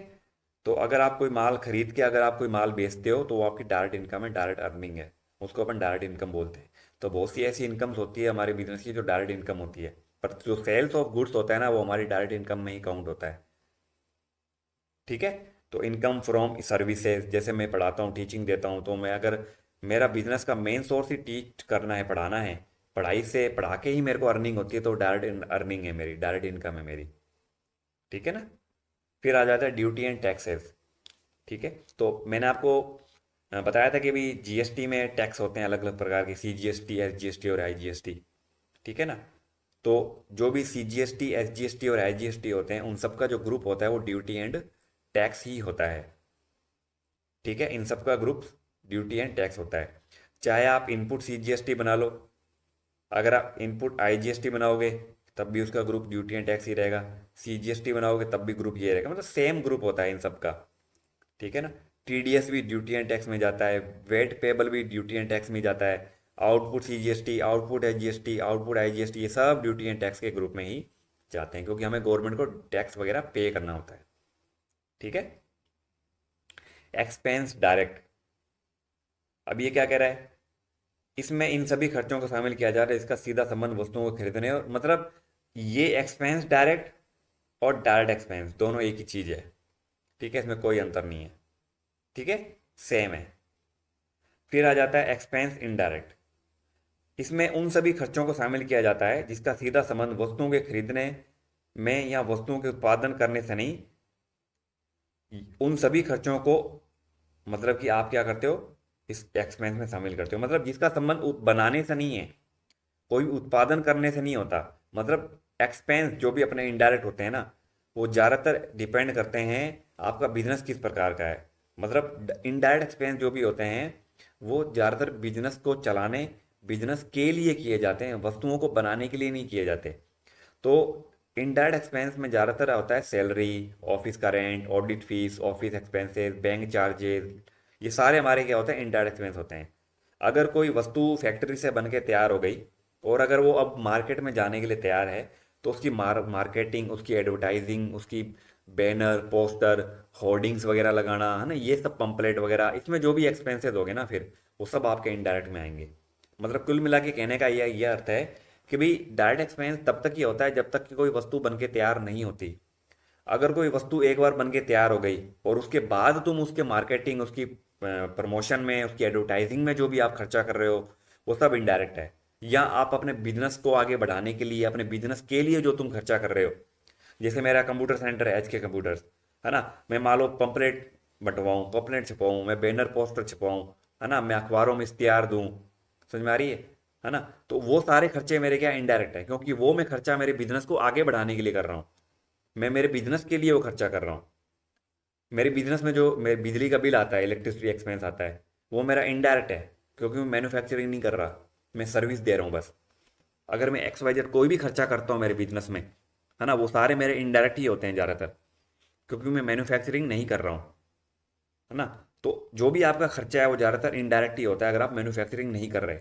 तो अगर आप कोई माल खरीद के अगर आप कोई माल बेचते हो तो वो आपकी डायरेक्ट इनकम है, डायरेक्ट अर्निंग है, उसको अपन डायरेक्ट इनकम बोलते हैं। तो बहुत सी ऐसी इनकम्स होती है हमारे बिजनेस की जो डायरेक्ट इनकम होती है, पर जो सेल्स ऑफ गुड्स होता है ना, वो हमारी डायरेक्ट इनकम में ही काउंट होता है। ठीक है। तो इनकम फ्रॉम सर्विसेज, जैसे मैं पढ़ाता हूँ, टीचिंग देता हूँ, तो मैं अगर मेरा बिजनेस का मेन सोर्स ही टीच करना है, पढ़ाना है, पढ़ाई से पढ़ा के ही मेरे को अर्निंग होती है, तो डायरेक्ट अर्निंग है मेरी, डायरेक्ट इनकम है मेरी। ठीक है ना। फिर आ जाता है ड्यूटी एंड टैक्सेस। ठीक है। तो मैंने आपको बताया था कि भी जीएसटी में टैक्स होते हैं अलग अलग प्रकार के, सीजीएसटी, एसजीएसटी और आईजीएसटी। ठीक है ना। तो जो भी सीजीएसटी, एसजीएसटी और आईजीएसटी होते हैं, उन सब का जो ग्रुप होता है वो ड्यूटी एंड टैक्स ही होता है। ठीक है। इन सब का ग्रुप ड्यूटी एंड टैक्स होता है। चाहे आप इनपुट सीजीएसटी बना लो, अगर आप इनपुट आईजीएसटी बनाओगे तब भी उसका ग्रुप ड्यूटी एंड टैक्स ही रहेगा, सीजीएसटी बनाओगे तब भी ग्रुप ये रहेगा, मतलब सेम ग्रुप होता है इन सब का। ठीक है ना। टीडीएस भी ड्यूटी एंड टैक्स में जाता है, वेट पेबल भी ड्यूटी एंड टैक्स में जाता है, output CGST, output SGST, output IGST, ये सब ड्यूटी एंड टैक्स के ग्रुप में ही जाते हैं, क्योंकि हमें गवर्नमेंट को टैक्स वगैरह पे करना होता है। ठीक है। एक्सपेंस डायरेक्ट, अब ये क्या कह रहा है, इसमें इन सभी खर्चों को शामिल किया जा रहा है इसका सीधा संबंध वस्तुओं को खरीदने और, मतलब ये एक्सपेंस डायरेक्ट और डायरेक्ट एक्सपेंस दोनों एक ही चीज़ है। ठीक है। इसमें कोई अंतर नहीं है। ठीक है, सेम है। फिर आ जाता है एक्सपेंस इनडायरेक्ट। इसमें उन सभी खर्चों को शामिल किया जाता है जिसका सीधा संबंध वस्तुओं के खरीदने में या वस्तुओं के उत्पादन करने से नहीं, उन सभी खर्चों को, मतलब कि आप क्या करते हो, इस एक्सपेंस में शामिल करते हो, मतलब जिसका संबंध बनाने से नहीं है, कोई उत्पादन करने से नहीं होता। मतलब एक्सपेंस जो भी अपने इनडायरेक्ट होते हैं ना, वो ज़्यादातर डिपेंड करते हैं आपका बिजनेस किस प्रकार का है। मतलब इनडायरेक्ट एक्सपेंस जो भी होते हैं वो ज़्यादातर बिजनेस को चलाने, बिजनेस के लिए किए जाते हैं, वस्तुओं को बनाने के लिए नहीं किए जाते। तो इनडायरेक्ट एक्सपेंस में ज़्यादातर होता है सैलरी, ऑफिस का rent, audit fees, office expenses, bank charges, ये सारे हमारे क्या होते हैं, इनडायरेक्ट एक्सपेंस होते हैं। अगर कोई वस्तु फैक्ट्री से बन के तैयार हो गई और अगर वो अब मार्केट में जाने के लिए तैयार है, तो उसकी मार्केटिंग, उसकी एडवर्टाइजिंग, उसकी बैनर, पोस्टर, होर्डिंग्स वगैरह लगाना, है ना, ये सब पंपलेट वगैरह, इसमें जो भी एक्सपेंसेस होंगे ना, फिर वो सब आपके इनडायरेक्ट में आएंगे। मतलब कुल मिला के कहने का ये अर्थ है कि भाई डायरेक्ट एक्सपेंस तब तक ही होता है जब तक कि कोई वस्तु बन के तैयार नहीं होती। अगर कोई वस्तु एक बार बन के तैयार हो गई और उसके बाद तुम उसके मार्केटिंग, उसकी प्रमोशन में, उसकी एडवर्टाइजिंग में जो भी आप खर्चा कर रहे हो, वो सब इनडायरेक्ट है। या आप अपने बिजनेस को आगे बढ़ाने के लिए, अपने बिजनेस के लिए जो तुम खर्चा कर रहे हो, जैसे मेरा कंप्यूटर सेंटर है, HK कंप्यूटर्स, है ना, मैं मान लो पंपलेट बंटवाऊँ, पंपलेट छपवाऊँ, मैं बैनर पोस्टर छपवाऊँ, है ना, मैं अखबारों में इश्तिहार दूँ, समझ में आ रही है ना, तो वो सारे खर्चे मेरे क्या इंडायरेक्ट है, क्योंकि वो मैं खर्चा मेरे बिजनेस को आगे बढ़ाने के लिए कर रहा हूँ, मैं मेरे बिजनेस के लिए वो खर्चा कर रहा हूँ। मेरे बिजनेस में जो मेरे बिजली का बिल आता है, इलेक्ट्रिसिटी एक्सपेंस आता है, वो मेरा इनडायरेक्ट है, क्योंकि मैं मैन्युफैक्चरिंग नहीं कर रहा, मैं सर्विस दे रहा हूँ बस। अगर मैं एक्स वाई जेड कोई भी खर्चा करता हूँ मेरे बिजनेस में, है ना, वो सारे मेरे इनडायरेक्ट ही होते हैं ज़्यादातर, क्योंकि मैं मैन्युफैक्चरिंग नहीं कर रहा हूँ, है ना। तो जो भी आपका खर्चा है वो ज़्यादातर इनडायरेक्ट ही होता है अगर आप मैन्युफैक्चरिंग नहीं कर रहे।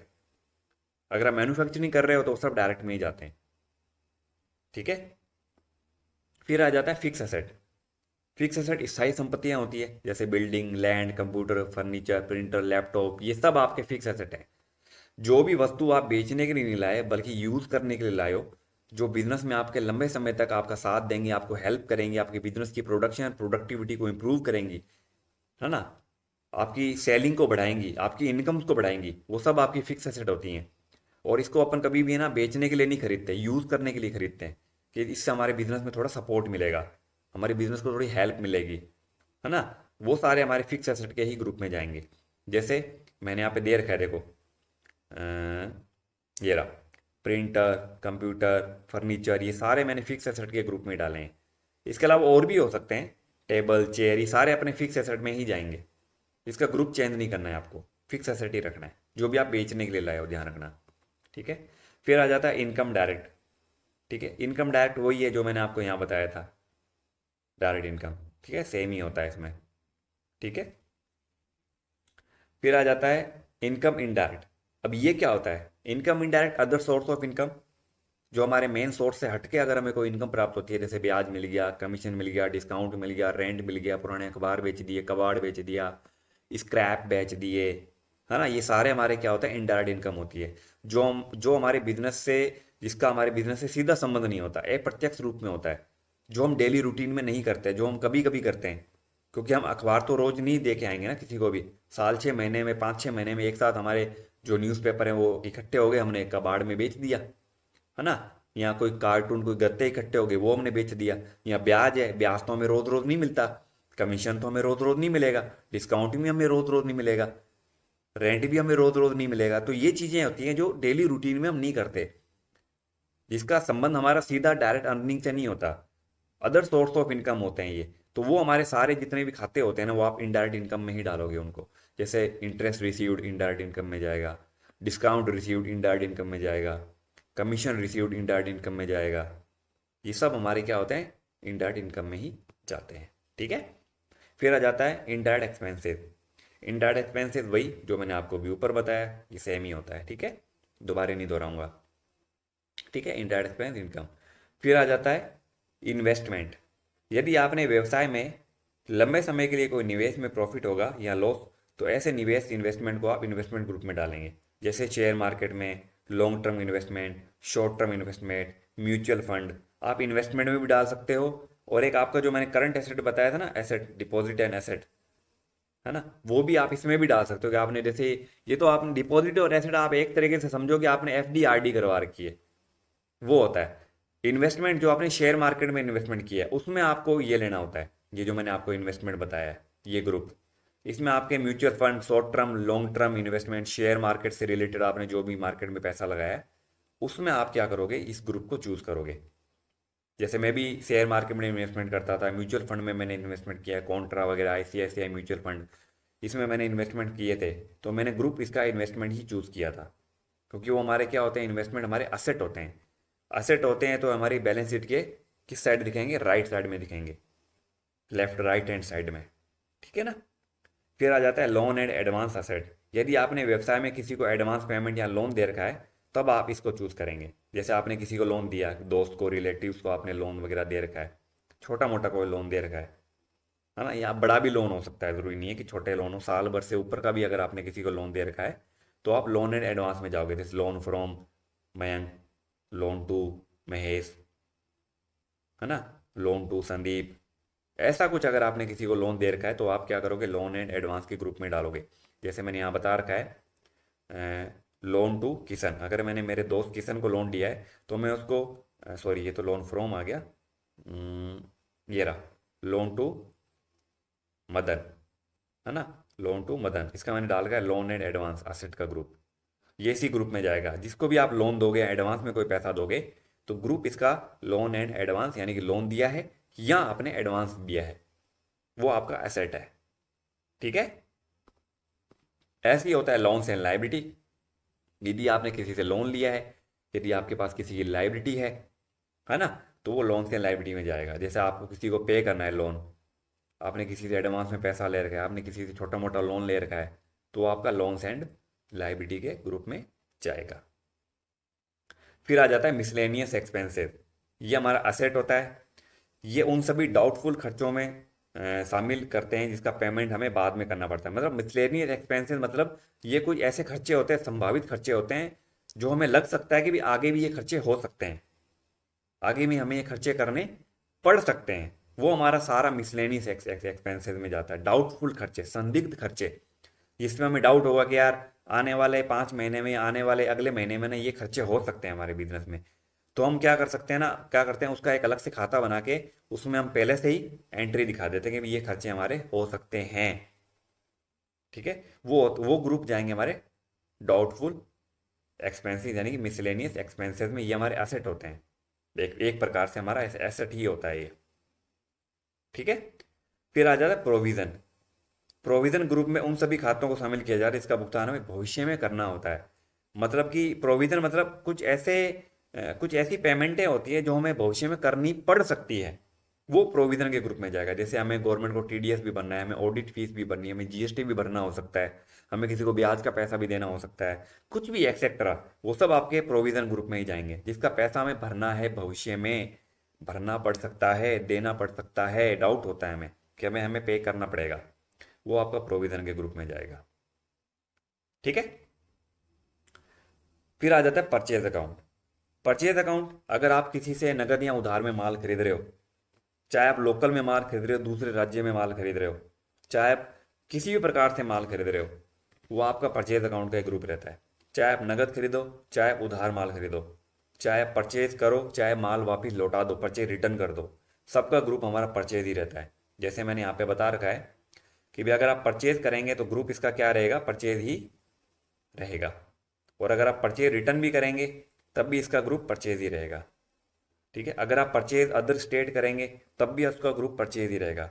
अगर आप मैन्युफैक्चरिंग कर रहे हो तो वो सब डायरेक्ट में ही जाते हैं। ठीक है। फिर आ जाता है फिक्स एसेट। फिक्स एसेट स्थायी संपत्तियां होती है, जैसे building, land, computer, furniture, printer, laptop, ये सब आपके फिक्स एसेट हैं। जो भी वस्तु आप बेचने के लिए नहीं लाए बल्कि यूज़ करने के लिए लाए हो, जो बिजनेस में आपके लंबे समय तक आपका साथ देंगे, आपको हेल्प करेंगी, आपके बिजनेस की प्रोडक्शन प्रोडक्टिविटी को इंप्रूव करेंगी, है ना, आपकी सेलिंग को बढ़ाएंगी, आपकी इनकम्स को बढ़ाएंगी, वो सब आपकी फिक्स एसेट होती हैं। और इसको अपन कभी भी है ना बेचने के लिए नहीं खरीदते, यूज़ करने के लिए खरीदते हैं, कि इससे हमारे बिजनेस में थोड़ा सपोर्ट मिलेगा, हमारे बिजनेस को थोड़ी हेल्प मिलेगी, है ना। वो सारे हमारे फिक्स एसेट के ही ग्रुप में जाएंगे। जैसे मैंने यहाँ पे दे रखा है, देखो, ये रहा, प्रिंटर, कंप्यूटर, फर्नीचर, ये सारे मैंने फिक्स एसेट के ग्रुप में डाले हैं। इसके अलावा और भी हो सकते हैं, टेबल, चेयर, ये सारे अपने फिक्स एसेट में ही जाएंगे। इसका ग्रुप चेंज नहीं करना है आपको, फिक्स एसेट ही रखना है, जो भी आप बेचने के लिए लाए हो, ध्यान रखना। ठीक है। फिर आ जाता है इनकम डायरेक्ट। ठीक है, इनकम डायरेक्ट वही है जो मैंने आपको यहाँ बताया था, डायरेक्ट इनकम। ठीक है, सेम ही होता है इसमें। ठीक है। फिर आ जाता है इनकम इनडायरेक्ट। अब ये क्या होता है? Income indirect other source of income, जो हमारे मेन सोर्स से हटके अगर हमें कोई इनकम प्राप्त होती है, जैसे ब्याज मिल गया, कमीशन मिल गया, डिस्काउंट मिल गया, रेंट मिल गया, पुराने अखबार बेच दिए, कबाड़ बेच दिया, स्क्रैप बेच दिए, है ना, ये सारे हमारे क्या होता है, इनडायरेक्ट इनकम होती है। जो हमारे बिजनेस से, जिसका हमारे बिजनेस से सीधा संबंध नहीं होता, अप्रत्यक्ष रूप में होता है, जो हम डेली रूटीन में नहीं करते, जो हम कभी कभी करते हैं, क्योंकि हम अखबार तो रोज नहीं दे के आएंगे ना किसी को भी। साल 6 महीने में, 5 6 महीने में एक साथ हमारे जो न्यूज़पेपर हैं वो इकट्ठे हो गए, हमने कबाड़ में बेच दिया, है ना। या कोई कार्टून, कोई गत्ते इकट्ठे हो गए, वो हमने बेच दिया। या ब्याज है, ब्याज तो हमें रोज रोज नहीं मिलता, कमीशन तो हमें रोज रोज नहीं मिलेगा, डिस्काउंट भी हमें रोज रोज नहीं मिलेगा, रेंट भी हमें रोज रोज नहीं मिलेगा। तो ये चीजें होती हैं जो डेली रूटीन में हम नहीं करते, जिसका संबंध हमारा सीधा डायरेक्ट अर्निंग से नहीं होता, अदर सोर्स ऑफ इनकम होते हैं ये। तो वो हमारे सारे जितने भी खाते होते हैं ना, वो आप इनडायरेक्ट इनकम में ही डालोगे उनको। जैसे इंटरेस्ट रिसीव्ड इनडायरेक्ट इनकम में जाएगा, डिस्काउंट रिसीव्ड इनडायरेक्ट इनकम में जाएगा, कमीशन रिसीव्ड इनडायरेक्ट इनकम में जाएगा। ये सब हमारे क्या होते हैं, इनडायरेक्ट इनकम में ही जाते हैं। ठीक है। फिर आ जाता है इनडायरेक्ट एक्सपेंसेस। इनडायरेक्ट एक्सपेंसेस वही जो मैंने आपको भी ऊपर बताया, ये सेम ही होता है। ठीक है, दोबारा नहीं दोहराऊंगा। ठीक है, इनडायरेक्ट एक्सपेंस इनकम। फिर आ जाता है इन्वेस्टमेंट। यदि आपने व्यवसाय में लंबे समय के लिए कोई निवेश में प्रॉफिट होगा या लॉस, तो ऐसे निवेश इन्वेस्टमेंट को आप इन्वेस्टमेंट ग्रुप में डालेंगे। जैसे शेयर मार्केट में long term investment, short term investment, mutual fund, आप इन्वेस्टमेंट में भी डाल सकते हो। और एक आपका जो मैंने करंट एसेट बताया था ना, एसेट, डिपॉजिट एंड एसेट, है ना, वो भी आप इसमें भी डाल सकते हो। कि आपने जैसे, ये तो आपने डिपॉजिट और एसेट आप एक तरीके से समझो कि आपने एफ डी आर डी करवा रखी है, वो होता है। इन्वेस्टमेंट जो आपने शेयर मार्केट में इन्वेस्टमेंट किया है, उसमें आपको ये लेना होता है, ये जो मैंने आपको इन्वेस्टमेंट बताया है, ये ग्रुप। इसमें आपके mutual fund, short term, long term investment, share market से रिलेटेड आपने जो भी मार्केट में पैसा लगाया है, उसमें आप क्या करोगे, इस ग्रुप को चूज करोगे। जैसे मैं भी शेयर मार्केट में इन्वेस्टमेंट करता था, म्यूचुअल फंड में मैंने इन्वेस्टमेंट किया है, कॉन्ट्रा वगैरह, ICICI म्यूचुअल फंड, इसमें मैंने इन्वेस्टमेंट किए थे। तो मैंने ग्रुप इसका इन्वेस्टमेंट ही चूज़ किया था, क्योंकि वो हमारे क्या होते हैं, इन्वेस्टमेंट हमारे असेट होते हैं। असेट होते हैं तो हमारी बैलेंस शीट के किस साइड दिखेंगे, राइट साइड में दिखेंगे, लेफ्ट राइट हैंड साइड में। ठीक है ना। फिर आ जाता है लोन एंड एडवांस असेट। यदि आपने व्यवसाय में किसी को एडवांस पेमेंट या लोन दे रखा है, तब आप इसको चूज करेंगे। जैसे आपने किसी को लोन दिया, दोस्त को, रिलेटिव्स को आपने लोन वगैरह दे रखा है, छोटा मोटा कोई लोन दे रखा है ना, या बड़ा भी लोन हो सकता है, ज़रूरी नहीं है कि छोटे लोन हो, साल भर से ऊपर का भी अगर आपने किसी को लोन दे रखा है, तो आप लोन एंड एडवांस में जाओगे। जैसे loan from Mayank, loan to Mahesh, है ना, लोन टू संदीप, ऐसा कुछ अगर आपने किसी को लोन दे रखा है तो आप क्या करोगे, लोन एंड एडवांस के ग्रुप में डालोगे। जैसे मैंने यहाँ बता रखा है, लोन टू किशन, अगर मैंने मेरे दोस्त किशन को लोन दिया है तो मैं उसको, सॉरी ये तो लोन फ्रॉम आ गया, ये रहा लोन टू मदन, है ना, लोन टू मदन, इसका मैंने डाल का लोन एंड एडवांस असेट का ग्रुप। ये इसी ग्रुप में जाएगा। जिसको भी आप लोन दोगे, एडवांस में कोई पैसा दोगे, तो ग्रुप इसका लोन एंड एडवांस, यानी कि लोन दिया है या आपने एडवांस दिया है, वो आपका एसेट है। ठीक है। ऐसे ही होता है लोन्स एंड लायबिलिटी। यदि आपने किसी से लोन लिया है, यदि आपके पास किसी की लायबिलिटी है ना, तो वो लोन्स एंड लायबिलिटी में जाएगा। जैसे आपको किसी को पे करना है लोन, आपने किसी से एडवांस में पैसा ले रखा है, आपने किसी से छोटा मोटा लोन ले रखा है, तो वो आपका लोन्स एंड लायबिलिटी के ग्रुप में जाएगा। फिर आ जाता है मिसलेनियस एक्सपेंसेस। ये हमारा असेट होता है। ये उन सभी डाउटफुल खर्चों में शामिल करते हैं जिसका पेमेंट हमें बाद में करना पड़ता है। मतलब मिसलेनियस एक्सपेंसेस मतलब ये कोई ऐसे खर्चे होते हैं, संभावित खर्चे होते हैं, जो हमें लग सकता है कि भी आगे भी ये खर्चे हो सकते हैं, आगे भी हमें ये खर्चे करने पड़ सकते हैं। वो हमारा सारा मिसलेनियस एक्सपेंसेस में जाता है। डाउटफुल खर्चे, संदिग्ध खर्चे, जिसमें हमें डाउट होगा कि यार आने वाले 5 महीने में, आने वाले अगले महीने में ना ये खर्चे हो सकते हैं हमारे बिजनेस में। तो हम क्या कर सकते हैं ना, क्या करते हैं, उसका एक अलग से खाता बना के उसमें हम पहले से ही एंट्री दिखा देते हैं कि ये खर्चे हमारे हो सकते हैं। ठीक है, वो ग्रुप जाएंगे हमारे डाउटफुल एक्सपेंसेस यानी कि मिसलेनियस एक्सपेंसेस में। ये हमारे एसेट होते हैं, एक प्रकार से हमारा एसेट ही होता है ये। ठीक है, फिर आ जाता है प्रोविजन। प्रोविजन ग्रुप में उन सभी खातों को शामिल किया जा रहा है इसका भुगतान हमें भविष्य में करना होता है। मतलब कि प्रोविजन मतलब कुछ ऐसी पेमेंटें होती है जो हमें भविष्य में करनी पड़ सकती है, वो प्रोविजन के ग्रुप में जाएगा। जैसे हमें गवर्नमेंट को टीडीएस भी भरना है, हमें ऑडिट फीस भी भरनी है, हमें जीएसटी भी भरना हो सकता है, हमें किसी को ब्याज का पैसा भी देना हो सकता है, कुछ भी एक्सेट्रा, वो सब आपके प्रोविजन ग्रुप में ही जाएंगे। जिसका पैसा हमें भरना है, भविष्य में भरना पड़ सकता है, देना पड़ सकता है, डाउट होता है हमें कि हमें हमें पे करना पड़ेगा, वो आपका प्रोविजन के ग्रुप में जाएगा। ठीक है, फिर आ जाता है परचेज अकाउंट। परचेज अकाउंट, अगर आप किसी से नगद या उधार में माल खरीद रहे हो, चाहे आप लोकल में माल खरीद रहे हो, दूसरे राज्य में माल खरीद रहे हो, चाहे आप किसी भी प्रकार से माल खरीद रहे हो, वो आपका परचेज अकाउंट का एक ग्रुप रहता है। चाहे आप नगद खरीदो, चाहे आप उधार माल खरीदो, चाहे आप परचेज करो, चाहे माल वापस लौटा दो, परचेज रिटर्न कर दो, सबका ग्रुप हमारा परचेज ही रहता है। जैसे मैंने यहाँ पे बता रखा है कि भी अगर आप परचेज करेंगे तो ग्रुप इसका क्या रहेगा, परचेज ही रहेगा। और अगर आप परचेज रिटर्न भी करेंगे तब भी इसका ग्रुप परचेज ही रहेगा। ठीक है, अगर आप परचेज अदर स्टेट करेंगे तब भी उसका ग्रुप परचेज ही रहेगा।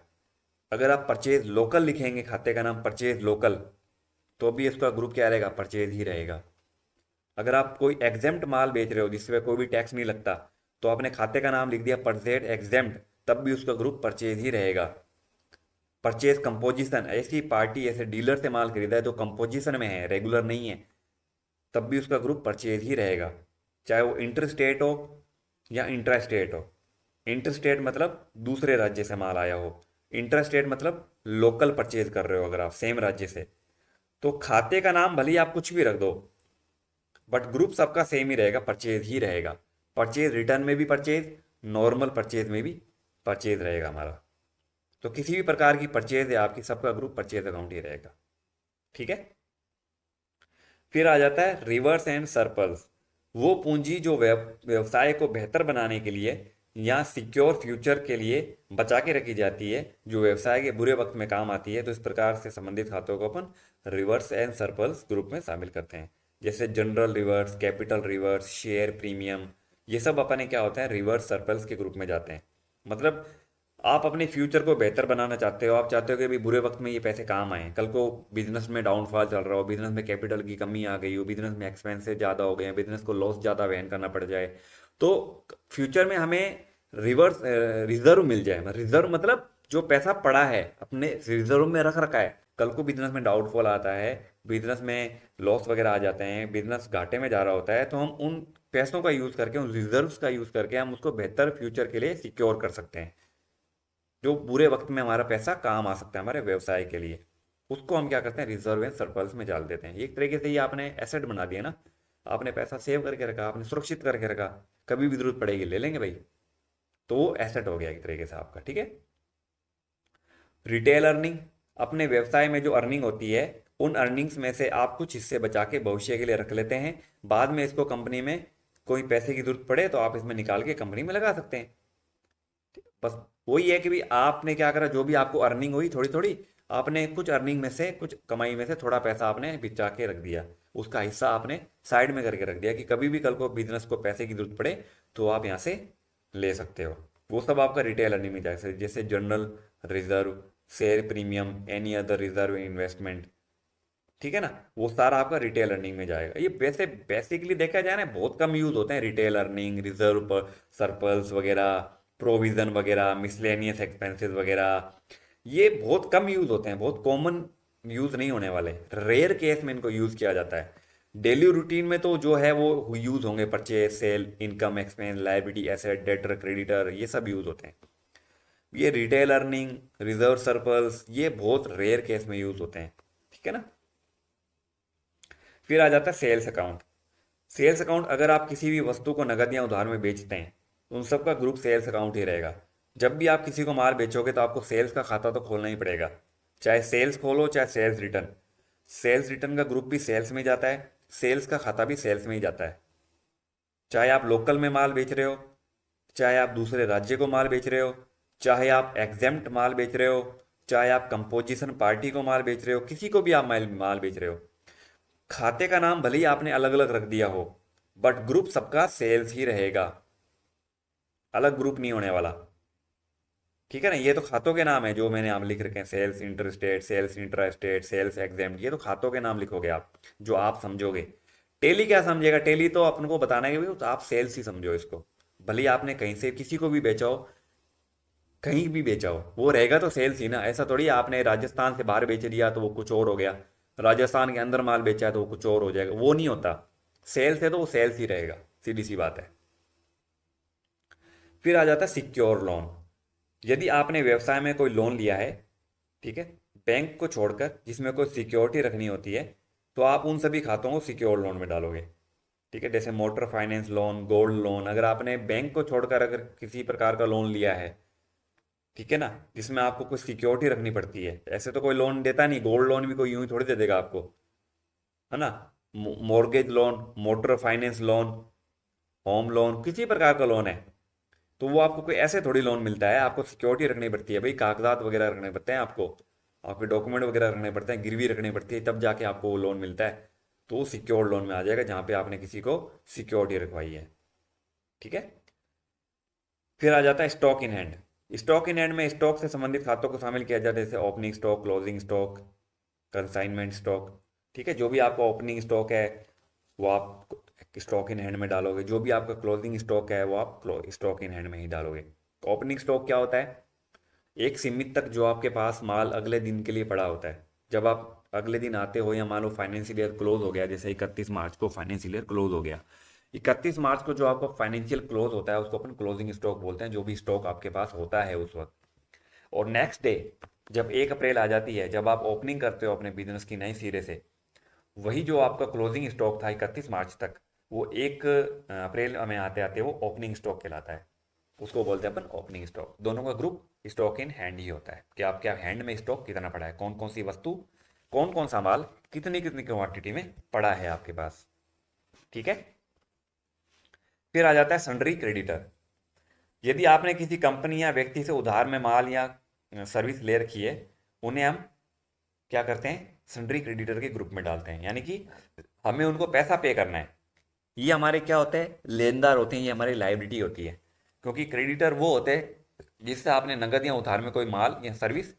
अगर आप परचेज लोकल लिखेंगे, खाते का नाम परचेज लोकल, तो भी इसका ग्रुप क्या रहेगा, परचेज ही रहेगा। अगर आप कोई एग्जेम्प्ट माल बेच रहे हो जिसमें कोई भी टैक्स नहीं लगता, तो आपने खाते का नाम लिख दिया परचेज एग्जेम्प्ट, तब भी उसका ग्रुप परचेज ही रहेगा। परचेज कंपोजिशन, ऐसी पार्टी ऐसे डीलर से माल खरीदा है जो कंपोजिशन में है, रेगुलर नहीं है, तब भी उसका ग्रुप परचेज ही रहेगा। चाहे वो इंटर स्टेट हो या इंट्रा स्टेट हो। इंटर स्टेट मतलब दूसरे राज्य से माल आया हो, इंट्रा स्टेट मतलब लोकल परचेज कर रहे हो अगर आप सेम राज्य से, तो खाते का नाम भले ही आप कुछ भी रख दो, बट ग्रुप सबका सेम ही रहेगा, परचेज ही रहेगा। परचेज रिटर्न में भी परचेज, नॉर्मल परचेज में भी परचेज रहेगा हमारा। तो किसी भी प्रकार की परचेज है आपकी, सबका ग्रुप परचेज अकाउंट ही रहेगा। ठीक है, फिर आ जाता है रिवर्स एंड सरप्लस। वो पूंजी जो व्यवसाय को बेहतर बनाने के लिए या सिक्योर फ्यूचर के लिए बचा के रखी जाती है, जो व्यवसाय के बुरे वक्त में काम आती है। तो इस प्रकार से संबंधित खातों को अपन रिवर्स एंड सरप्लस ग्रुप में शामिल करते हैं। जैसे general reverse, capital reverse, share premium, ये सब अपने क्या होते हैं, रिवर्स सरप्लस के ग्रुप में जाते हैं। मतलब आप अपने फ्यूचर को बेहतर बनाना चाहते हो, आप चाहते हो कि भाई बुरे वक्त में ये पैसे काम आए, कल को बिजनेस में डाउनफॉल चल रहा हो, बिजनेस में कैपिटल की कमी आ गई हो, बिजनेस में एक्सपेंसेस ज़्यादा हो गए हैं, बिजनेस को लॉस ज़्यादा वहन करना पड़ जाए, तो फ्यूचर में हमें रिवर्स रिजर्व मिल जाए। रिजर्व मतलब जो पैसा पड़ा है अपने रिजर्व में रख रखा है, कल को बिजनेस में डाउनफॉल आता है, बिजनेस में लॉस वगैरह आ जाते हैं, बिजनेस घाटे में जा रहा होता है, तो हम उन पैसों का यूज़ करके, उन रिजर्व्स का यूज़ करके हम उसको बेहतर फ्यूचर के लिए सिक्योर कर सकते हैं। जो बुरे वक्त में हमारा पैसा काम आ सकता है हमारे व्यवसाय के लिए, उसको हम क्या करते हैं, रिजर्व एंड सरप्लस में डाल देते हैं। एक तरीके से ये आपने एसेट बना दिया ना, आपने पैसा सेव करके रखा, आपने सुरक्षित करके रखा, कभी भी जरूरत पड़ेगी ले लेंगे भाई, तो वो एसेट हो गया एक तरीके से आपका। ठीक है, रिटेल अर्निंग, अपने व्यवसाय में जो अर्निंग होती है, उन अर्निंग्स में से आप कुछ हिस्से बचा के भविष्य के लिए रख लेते हैं। बाद में इसको कंपनी में कोई पैसे की जरूरत पड़े तो आप इसमें निकाल के कंपनी में लगा सकते हैं। बस वही है कि भी आपने क्या करा, जो भी आपको अर्निंग हुई थोड़ी थोड़ी, आपने कुछ अर्निंग में से, कुछ कमाई में से थोड़ा पैसा आपने बचा के रख दिया, उसका हिस्सा आपने साइड में करके रख दिया कि कभी भी कल को बिजनेस को पैसे की जरूरत पड़े तो आप यहाँ से ले सकते हो। वो सब आपका रिटेल अर्निंग में जाए, जैसे general reserve, share premium, any other reserve investment. ठीक है ना, वो सारा आपका रिटेल अर्निंग में जाएगा। ये वैसे बेसिकली देखा जाए ना बहुत कम यूज होते हैं, रिटेल अर्निंग, रिजर्व सरप्लस वगैरह, प्रोविजन वगैरह, मिसलेनियस एक्सपेंसेस वगैरह, ये बहुत कम यूज होते हैं, बहुत कॉमन यूज नहीं होने वाले, रेयर केस में इनको यूज किया जाता है। डेली रूटीन में तो जो है वो यूज होंगे, purchase, sale, income, expense, liability, asset, debtor, creditor, ये सब यूज होते हैं। ये रिटेल अर्निंग, रिजर्व सरप्लस, ये बहुत रेयर केस में यूज होते हैं, ठीक है ना। फिर आ जाता है सेल्स अकाउंट। सेल्स अकाउंट, अगर आप किसी भी वस्तु को नगद या उधार में बेचते हैं तो उन सब का ग्रुप सेल्स अकाउंट ही रहेगा। जब भी आप किसी को माल बेचोगे तो आपको सेल्स का खाता तो खोलना ही पड़ेगा, चाहे सेल्स खोलो चाहे सेल्स रिटर्न। सेल्स रिटर्न का ग्रुप भी सेल्स में जाता है, सेल्स का खाता भी सेल्स में ही जाता है। चाहे आप लोकल में माल बेच रहे हो, चाहे आप दूसरे राज्य को माल बेच रहे हो, चाहे आप एग्जेम्प्ट माल बेच रहे हो, चाहे आप कंपोजिशन पार्टी को माल बेच रहे हो, किसी को भी आप माल बेच रहे हो, खाते का नाम भले ही आपने अलग अलग रख दिया हो, बट ग्रुप सबका सेल्स ही रहेगा, अलग ग्रुप नहीं होने वाला, ठीक है ना। ये तो खातों के नाम है जो मैंने आप लिख रखे हैं, sales inter state, sales intra state, sales exempt, ये तो खातों के नाम लिखोगे आप, जो आप समझोगे। टेली क्या समझेगा, टेली तो अपन को बताना है कि भाई तो आप सेल्स ही समझो इसको, भले ही आपने कहीं से किसी को भी बेचा हो, कहीं भी बेचा हो, वो रहेगा तो सेल्स ही ना। ऐसा थोड़ी आपने राजस्थान से बाहर बेच दिया तो वो कुछ और हो गया, राजस्थान के अंदर माल बेचा है तो वो कुछ और हो जाएगा, वो नहीं होता। सेल्स है तो वो सेल्स ही रहेगा, सीधी सी बात है। फिर आ जाता है सिक्योर लोन। यदि आपने व्यवसाय में कोई लोन लिया है, ठीक है, बैंक को छोड़कर, जिसमें कोई सिक्योरिटी रखनी होती है, तो आप उन सभी खातों को सिक्योर लोन में डालोगे, ठीक है। जैसे motor finance loan, gold loan, अगर आपने बैंक को छोड़कर अगर किसी प्रकार का लोन लिया है, ठीक है ना, जिसमें आपको कुछ सिक्योरिटी रखनी पड़ती है, ऐसे तो कोई लोन देता नहीं, गोल्ड लोन भी कोई यूं ही थोड़ी दे देगा आपको, है ना। Mortgage loan, motor finance loan, home loan, किसी प्रकार का लोन है तो वो आपको कोई ऐसे थोड़ी लोन मिलता है, आपको सिक्योरिटी रखनी पड़ती है भाई, कागजात वगैरह रखने पड़ते हैं आपको, आपके डॉक्यूमेंट वगैरह रखने पड़ते हैं, गिरवी रखनी पड़ती है, तब जाके आपको वो लोन मिलता है। तो वो सिक्योर लोन में आ जाएगा जहाँ पे आपने किसी को सिक्योरिटी रखवाई है, ठीक है। फिर आ जाता है stock in hand. Stock in hand में स्टॉक से संबंधित खातों को शामिल किया जाता है, जैसे opening stock, closing stock, consignment stock, ठीक है। जो भी आपका ओपनिंग स्टॉक है वो आप स्टॉक इन हैंड में डालोगे, जो भी आपका क्लोजिंग स्टॉक है वो आप स्टॉक इन हैंड में ही डालोगे। ओपनिंग स्टॉक क्या होता है, एक सीमित तक जो आपके पास माल अगले दिन के लिए पड़ा होता है, जब आप अगले दिन आते हो, या मान लो फाइनेंशियल ईयर क्लोज हो गया, जैसे 31 मार्च को फाइनेंशियल ईयर क्लोज हो गया, 31 मार्च को जो आपका फाइनेंशियल क्लोज होता है उसको अपन क्लोजिंग स्टॉक बोलते हैं, जो भी स्टॉक आपके पास होता है उस वक्त। और नेक्स्ट डे जब 1 अप्रैल आ जाती है, जब आप ओपनिंग करते हो अपने बिजनेस की नई सिरे से, वही जो आपका क्लोजिंग स्टॉक था 31 मार्च तक, वो 1 अप्रैल में आते आते वो ओपनिंग स्टॉक कहलाता है, उसको बोलते हैं अपन ओपनिंग स्टॉक। दोनों का ग्रुप स्टॉक इन हैंड ही होता है, कि आपके हैंड में स्टॉक कितना पड़ा है, कौन कौन सी वस्तु, कौन कौन सा माल, कितनी कितनी क्वांटिटी में पड़ा है आपके पास, ठीक है। फिर आ जाता है सन्ड्री क्रेडिटर। यदि आपने किसी कंपनी या व्यक्ति से उधार में माल या सर्विस ले रखी है, उन्हें हम क्या करते हैं, सन्ड्री क्रेडिटर के ग्रुप में डालते हैं, यानी कि हमें उनको पैसा पे करना है। ये हमारे क्या होते हैं, लेनदार होते हैं, ये हमारी लाइबिलिटी होती है, क्योंकि क्रेडिटर वो होते हैं जिससे आपने नगद या उधार में कोई माल या सर्विस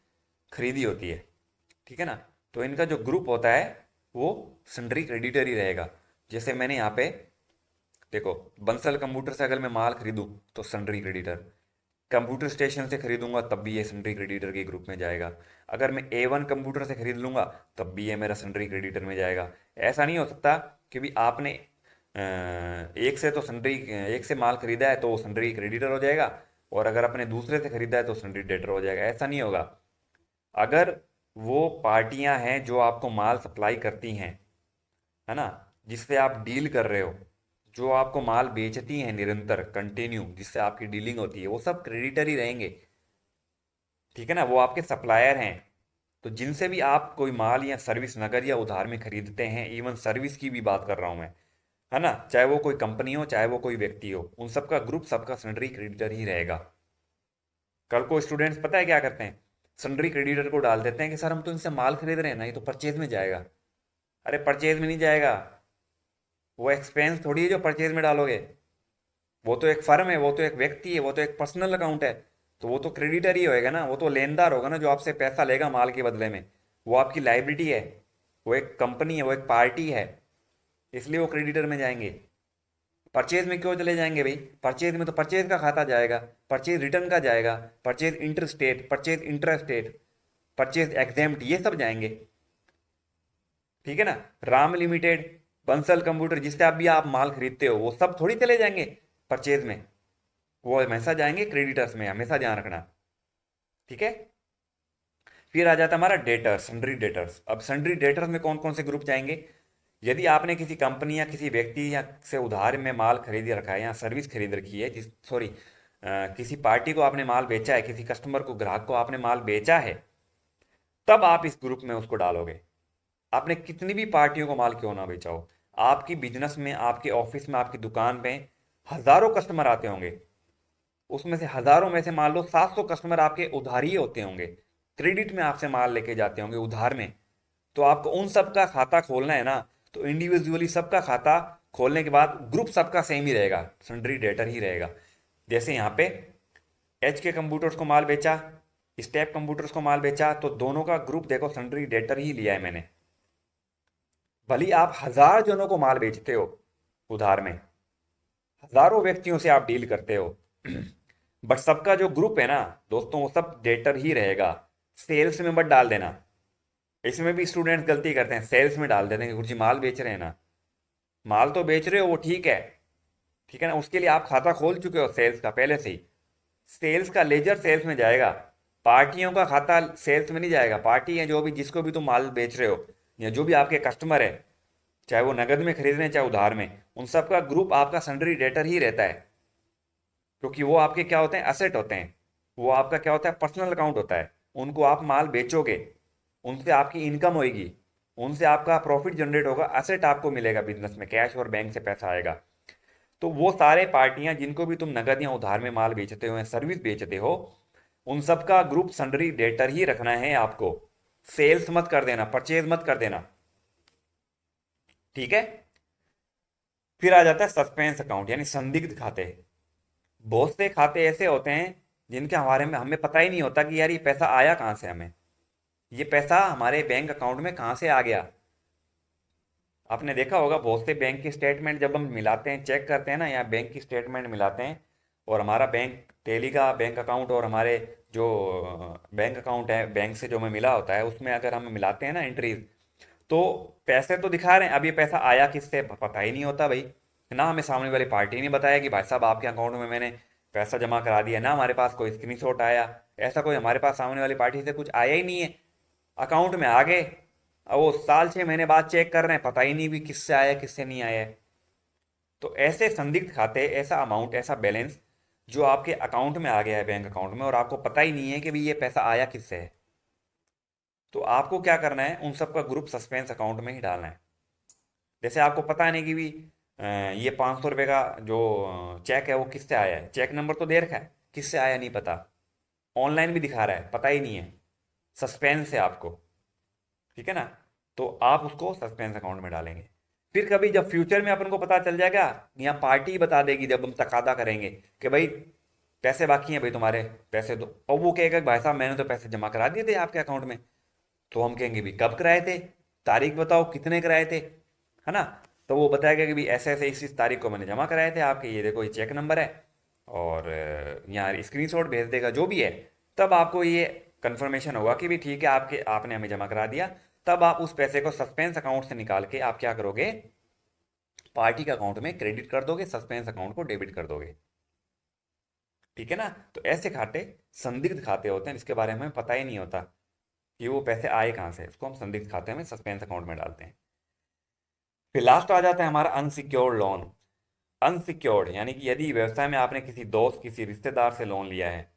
खरीदी होती है, ठीक है ना। तो इनका जो ग्रुप होता है वो सन्ड्री क्रेडिटर ही रहेगा। जैसे मैंने यहाँ पे देखो, बंसल कंप्यूटर से अगर मैं माल खरीदूं तो सन्ड्री क्रेडिटर, कंप्यूटर स्टेशन से खरीदूंगा तब भी ये सन्ड्री क्रेडिटर के ग्रुप में जाएगा, अगर मैं A1 कंप्यूटर से खरीद लूंगा तब भी ये मेरा सन्ड्री क्रेडिटर में जाएगा। ऐसा नहीं हो सकता कि भी आपने एक से तो सन्ड्री, एक से माल खरीदा है तो वो सन्ड्री क्रेडिटर हो जाएगा, और अगर अपने दूसरे से खरीदा है तो सन्ड्री डेटर हो जाएगा, ऐसा नहीं होगा। अगर वो पार्टियां हैं जो आपको माल सप्लाई करती हैं, है ना, जिससे आप डील कर रहे हो, जो आपको माल बेचती हैं निरंतर कंटिन्यू, जिससे आपकी डीलिंग होती है, वो सब क्रेडिटर ही रहेंगे, ठीक है ना, वो आपके सप्लायर हैं। तो जिनसे भी आप कोई माल या सर्विस नगद या उधार में खरीदते हैं, इवन सर्विस की भी बात कर रहा हूं मैं, है ना, चाहे वो कोई कंपनी हो चाहे वो कोई व्यक्ति हो, उन सबका ग्रुप सबका सन्ड्री क्रेडिटर ही रहेगा। कल को स्टूडेंट्स पता है क्या करते हैं, सन्ड्री क्रेडिटर को डाल देते हैं कि सर हम तो इनसे माल खरीद रहे हैं ना, ये तो परचेज में जाएगा। अरे परचेज में नहीं जाएगा, वो एक्सपेंस थोड़ी है जो परचेज में डालोगे, वो तो एक फर्म है, वो तो एक व्यक्ति है, वो तो एक पर्सनल अकाउंट है, तो वो तो क्रेडिटर ही होएगा ना, वो तो लेनदार होगा ना, जो आपसे पैसा लेगा माल के बदले में, वो आपकी लाइबिलिटी है, वो एक कंपनी है, वो एक पार्टी है, इसलिए वो क्रेडिटर में जाएंगे। परचेज में क्यों चले जाएंगे भाई? परचेज में तो परचेज का खाता जाएगा, परचेज रिटर्न का जाएगा, purchase inter state, purchase intra state, purchase exempt, ये सब जाएंगे। ठीक है ना? राम लिमिटेड, बंसल कंप्यूटर, जिससे अभी आप माल खरीदते हो, वो सब थोड़ी चले जाएंगे परचेज में, वो हमेशा जाएंगे क्रेडिटर्स में, हमेशा ध्यान रखना। ठीक है? फिर आ जाता है हमारा डेटर्स, सन्ड्री डेटर्स। अब सन्ड्री डेटर्स में कौन कौन से ग्रुप जाएंगे? यदि आपने किसी कंपनी या किसी व्यक्ति या से उधार में माल खरीद रखा है या सर्विस खरीद रखी है, जिस सॉरी किसी पार्टी को आपने माल बेचा है, किसी कस्टमर को, ग्राहक को आपने माल बेचा है, तब आप इस ग्रुप में उसको डालोगे। आपने कितनी भी पार्टियों को माल क्यों ना बेचा हो, आपकी बिजनेस में, आपके ऑफिस में, आपकी दुकान पे हजारों कस्टमर आते होंगे, उसमें से हजारों में से मान लो 700 कस्टमर आपके उधारी होते होंगे, क्रेडिट में आपसे माल लेके जाते होंगे उधार में। तो आपको उन सब का खाता खोलना है ना, तो इंडिविजुअली सबका खाता खोलने के बाद ग्रुप सबका सेम ही रहेगा, सन्ड्री डेटर ही रहेगा। जैसे यहाँ पे एच के कंप्यूटर्स को माल बेचा, स्टेप कंप्यूटर्स को माल बेचा, तो दोनों का ग्रुप देखो सन्ड्री डेटर ही लिया है मैंने। भले आप हजार जनों को माल बेचते हो उधार में, हजारों व्यक्तियों से आप डील करते हो, बट सबका जो ग्रुप है ना दोस्तों, वो सब डेटर ही रहेगा। सेल्स में मत डाल देना, इसमें भी स्टूडेंट्स गलती करते हैं, सेल्स में डाल देते हैं कि गुरुजी माल बेच रहे हैं ना। माल तो बेच रहे हो, वो ठीक है, ठीक है ना, उसके लिए आप खाता खोल चुके हो सेल्स का पहले से ही। सेल्स का लेजर सेल्स में जाएगा, पार्टियों का खाता सेल्स में नहीं जाएगा। पार्टी है जो भी, जिसको भी तुम माल बेच रहे हो, या जो भी आपके कस्टमर है, चाहे वो नगद में खरीद रहे हैं चाहे उधार में, उन सबका ग्रुप आपका सन्ड्री डेटर ही रहता है। क्योंकि वो आपके क्या होते हैं, असेट होते हैं, वो आपका क्या होता है, पर्सनल अकाउंट होता है। उनको आप माल बेचोगे, उनसे आपकी इनकम होगी, उनसे आपका प्रॉफिट जनरेट होगा, असेट आपको मिलेगा बिजनेस में, कैश और बैंक से पैसा आएगा। तो वो सारे पार्टियां जिनको भी तुम नगद या उधार में माल बेचते हो या सर्विस बेचते हो, उन सबका ग्रुप सन्ड्री डेटर ही रखना है आपको। सेल्स मत कर देना, परचेज मत कर देना। ठीक है? फिर आ जाता है सस्पेंस अकाउंट, यानी संदिग्ध खाते। बहुत से खाते ऐसे होते हैं जिनके हमारे में हमें पता ही नहीं होता कि यार ये पैसा आया कहाँ से, हमें ये पैसा हमारे बैंक अकाउंट में कहाँ से आ गया। आपने देखा होगा बहुत से बैंक की स्टेटमेंट जब हम मिलाते हैं, चेक करते हैं ना, या बैंक की स्टेटमेंट मिलाते हैं, और हमारा बैंक टेली का बैंक अकाउंट और हमारे जो बैंक अकाउंट है बैंक से जो हमें मिला होता है, उसमें अगर हम मिलाते हैं ना एंट्रीज, तो पैसे तो दिखा रहे हैं, अब ये पैसा आया किससे पता ही नहीं होता भाई। ना हमें सामने वाली पार्टी ने बताया कि भाई साहब आपके अकाउंट में मैंने पैसा जमा करा दिया, ना हमारे पास कोई स्क्रीनशॉट आया, ऐसा कोई हमारे पास सामने वाली पार्टी से कुछ आया ही नहीं है। अकाउंट में आ गए, अब वो साल 6 महीने बाद चेक कर रहे हैं, पता ही नहीं भी किससे आया किससे नहीं आया है। तो ऐसे संदिग्ध खाते, ऐसा अमाउंट, ऐसा बैलेंस जो आपके अकाउंट में आ गया है बैंक अकाउंट में, और आपको पता ही नहीं है कि भाई ये पैसा आया किससे है, तो आपको क्या करना है, उन सब का ग्रुप सस्पेंस अकाउंट में ही डालना है। जैसे आपको पता नहीं कि भी ये 500 रुपये का जो चेक है वो किससे आया है, चेक नंबर तो दे रखा है, किससे आया नहीं पता, ऑनलाइन भी दिखा रहा है, पता ही नहीं है, सस्पेंस है आपको। ठीक है ना? तो आप उसको सस्पेंस अकाउंट में डालेंगे। फिर कभी जब फ्यूचर में अपन को पता चल जाएगा, या पार्टी बता देगी जब हम तकादा करेंगे कि भाई पैसे बाकी हैं भाई तुम्हारे, पैसे दो, और वो कहेगा भाई साहब मैंने तो पैसे जमा करा दिए थे आपके अकाउंट में, तो हम कहेंगे भी कब कराए थे, तारीख बताओ कितने कराए थे, है ना? तो वो बताएगा कि भी ऐसे ऐसे इस तारीख को मैंने जमा कराए थे आपके, ये देखो ये चेक नंबर है, और यहाँ स्क्रीनशॉट भेज देगा जो भी है। तब आपको ये कंफर्मेशन होगा कि भी ठीक है, आपके आपने हमें जमा करा दिया। तब आप उस पैसे को सस्पेंस अकाउंट से निकाल के आप क्या करोगे, पार्टी के अकाउंट में क्रेडिट कर दोगे, सस्पेंस अकाउंट को डेबिट कर दोगे। ठीक है ना? तो ऐसे खाते संदिग्ध खाते होते हैं जिसके बारे में हमें पता ही नहीं होता कि वो पैसे आए कहाँ से, उसको हम संदिग्ध खाते में सस्पेंस अकाउंट में डालते हैं। फिर लास्ट आ जाता है हमारा अनसिक्योर्ड लोन। अनसिक्योर्ड यानी कि यदि व्यवसाय में आपने किसी दोस्त, किसी रिश्तेदार से लोन लिया है,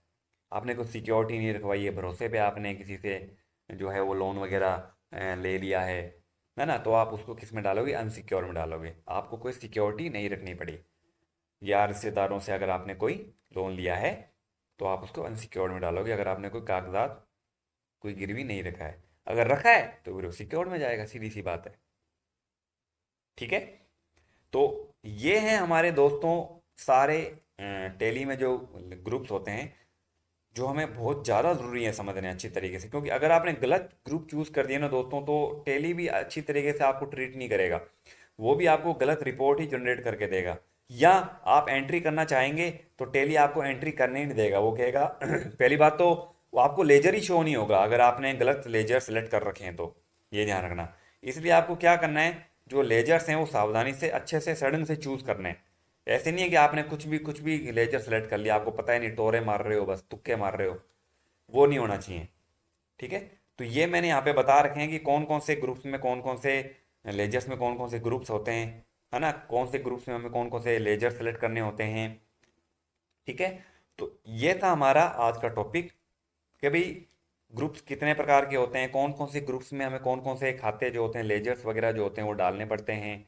आपने कुछ सिक्योरिटी नहीं रखवाई है, भरोसे पे आपने किसी से जो है वो लोन वगैरह ले लिया है ना, तो आप उसको किस में डालोगे, अनसिक्योर में डालोगे। आपको कोई सिक्योरिटी नहीं रखनी पड़ी, या रिश्तेदारों से अगर आपने कोई लोन लिया है तो आप उसको अनसिक्योर्ड में डालोगे, अगर आपने कोई कागजात, कोई गिरवी नहीं रखा है। अगर रखा है तो फिर वो सिक्योर्ड में जाएगा, सीधी सी बात है। ठीक है? तो ये हैं हमारे दोस्तों सारे टेली में जो ग्रुप्स होते हैं, जो हमें बहुत ज़्यादा ज़रूरी है समझने अच्छी तरीके से, क्योंकि अगर आपने गलत ग्रुप चूज़ कर दिया ना दोस्तों, तो टेली भी अच्छी तरीके से आपको ट्रीट नहीं करेगा, वो भी आपको गलत रिपोर्ट ही जनरेट करके देगा। या आप एंट्री करना चाहेंगे तो टेली आपको एंट्री करने ही नहीं देगा, वो कहेगा पहली बात तो वो आपको लेजर ही शो नहीं होगा अगर आपने गलत लेजर सेलेक्ट कर रखे हैं तो, ये ध्यान रखना। इसलिए आपको क्या करना है, जो लेजर्स हैं वो सावधानी से अच्छे से सडन से चूज़ करने हैं। ऐसे नहीं है कि आपने कुछ भी लेजर सेलेक्ट कर लिया, आपको पता ही नहीं, टोरे मार रहे हो, बस तुक्के मार रहे हो, वो नहीं होना चाहिए। ठीक है, तो ये मैंने यहाँ पे बता रखे हैं कि कौन कौन से ग्रुप्स में कौन कौन से लेजर्स में कौन कौन से ग्रुप्स होते हैं, है ना, कौन से ग्रुप्स में हमें कौन कौन से लेजर सेलेक्ट करने होते हैं। ठीक है, तो ये था हमारा आज का टॉपिक कि भाई ग्रुप्स कितने प्रकार के होते हैं, कौन कौन से ग्रुप्स में हमें कौन कौन से खाते जो होते हैं, लेजर्स वगैरह जो होते हैं वो डालने पड़ते हैं,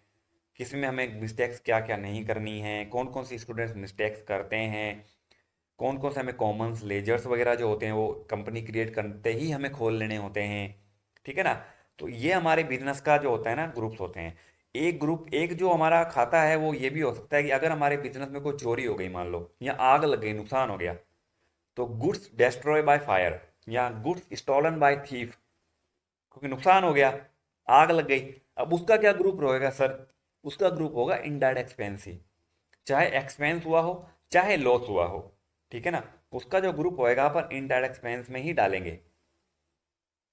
किस में हमें मिस्टेक्स क्या क्या नहीं करनी है, कौन कौन सी स्टूडेंट्स मिस्टेक्स करते हैं, कौन कौन से हमें कॉमन्स लेजर्स वगैरह जो होते हैं वो कंपनी क्रिएट करते ही हमें खोल लेने होते हैं। ठीक है ना, तो ये हमारे बिजनेस का जो होता है ना ग्रुप्स होते हैं। एक ग्रुप, एक जो हमारा खाता है वो ये भी हो सकता है कि अगर हमारे बिजनेस में कोई चोरी हो गई मान लो, या आग लग गई, नुकसान हो गया, तो गुड्स डेस्ट्रॉय बाय फायर या गुड्स स्टॉलन बाय थीफ, क्योंकि नुकसान हो गया, आग लग गई। अब उसका क्या ग्रुप रहेगा सर, उसका ग्रुप होगा इनडायरेक्ट एक्सपेंस ही, चाहे एक्सपेंस हुआ हो चाहे लॉस हुआ हो। ठीक है ना, उसका जो ग्रुप होएगा अपन इनडायरेक्ट एक्सपेंस में ही डालेंगे।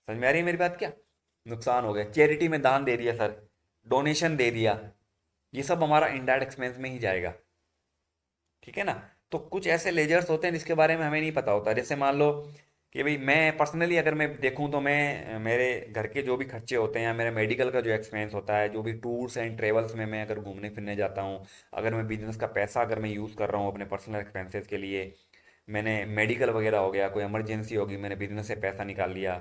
समझ में आ रही है मेरी बात क्या, नुकसान हो गया, चैरिटी में दान दे दिया सर, डोनेशन दे दिया, ये सब हमारा इनडायरेक्ट एक्सपेंस में ही जाएगा। ठीक है ना, तो कुछ ऐसे लेजर्स होते हैं जिसके बारे में हमें नहीं पता होता, जैसे मान लो कि भाई मैं पर्सनली अगर मैं देखूं तो मैं मेरे घर के जो भी खर्चे होते हैं या मेरे मेडिकल का जो एक्सपेंस होता है, जो भी टूर्स एंड ट्रेवल्स में मैं अगर घूमने फिरने जाता हूं, अगर मैं बिजनेस का पैसा अगर मैं यूज़ कर रहा हूं अपने पर्सनल एक्सपेंसेस के लिए, मैंने मेडिकल वगैरह हो गया, कोई इमरजेंसी होगी, मैंने बिजनेस से पैसा निकाल लिया,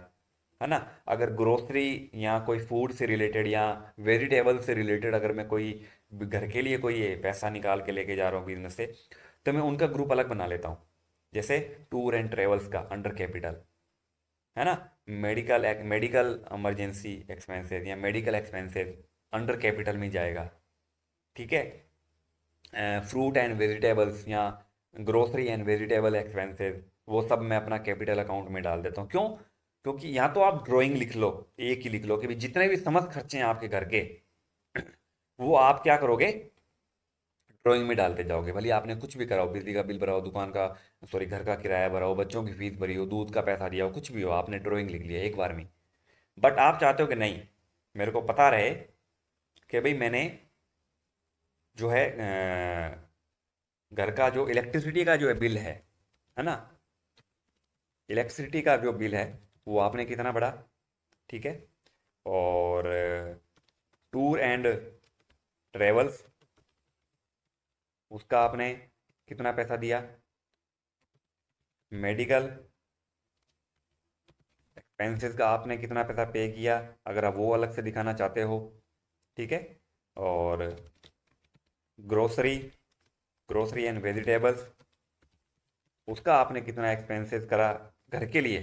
है ना, अगर ग्रोसरी या कोई फूड से रिलेटेड या वेजिटेबल से रिलेटेड अगर मैं कोई घर के लिए कोई पैसा निकाल के लेके जा रहा हूँ बिजनेस से, तो मैं उनका ग्रुप अलग बना लेता हूँ। जैसे टूर एंड ट्रेवल्स का अंडर कैपिटल, है ना, मेडिकल मेडिकल इमरजेंसी एक्सपेंसेस या मेडिकल एक्सपेंसेस अंडर कैपिटल में जाएगा। ठीक है, फ्रूट एंड वेजिटेबल्स या ग्रोसरी एंड वेजिटेबल एक्सपेंसेस, वो सब मैं अपना कैपिटल अकाउंट में डाल देता हूँ। क्यों, क्योंकि यहाँ तो आप ड्राइंग लिख लो, एक ही लिख लो कि भाई जितने भी समस्त खर्चे हैं आपके घर के, वो आप क्या करोगे, ड्राइंग में डालते जाओगे। भले आपने कुछ भी कराओ, बिजली का बिल भराओ, दुकान का, सॉरी घर का किराया भराओ, बच्चों की फीस भरी हो, दूध का पैसा दिया हो, कुछ भी हो, आपने ड्राइंग लिख लिया एक बार में। बट आप चाहते हो कि नहीं, मेरे को पता रहे कि भाई मैंने जो है घर का जो इलेक्ट्रिसिटी का जो है बिल है ना, इलेक्ट्रिसिटी का जो बिल है वो आपने कितना बढ़ा। ठीक है, और टूर एंड ट्रेवल्स, उसका आपने कितना पैसा दिया, मेडिकल एक्सपेंसेस का आपने कितना पैसा पे किया, अगर आप वो अलग से दिखाना चाहते हो। ठीक है, और ग्रोसरी, ग्रोसरी एंड वेजिटेबल्स, उसका आपने कितना एक्सपेंसेस करा घर के लिए।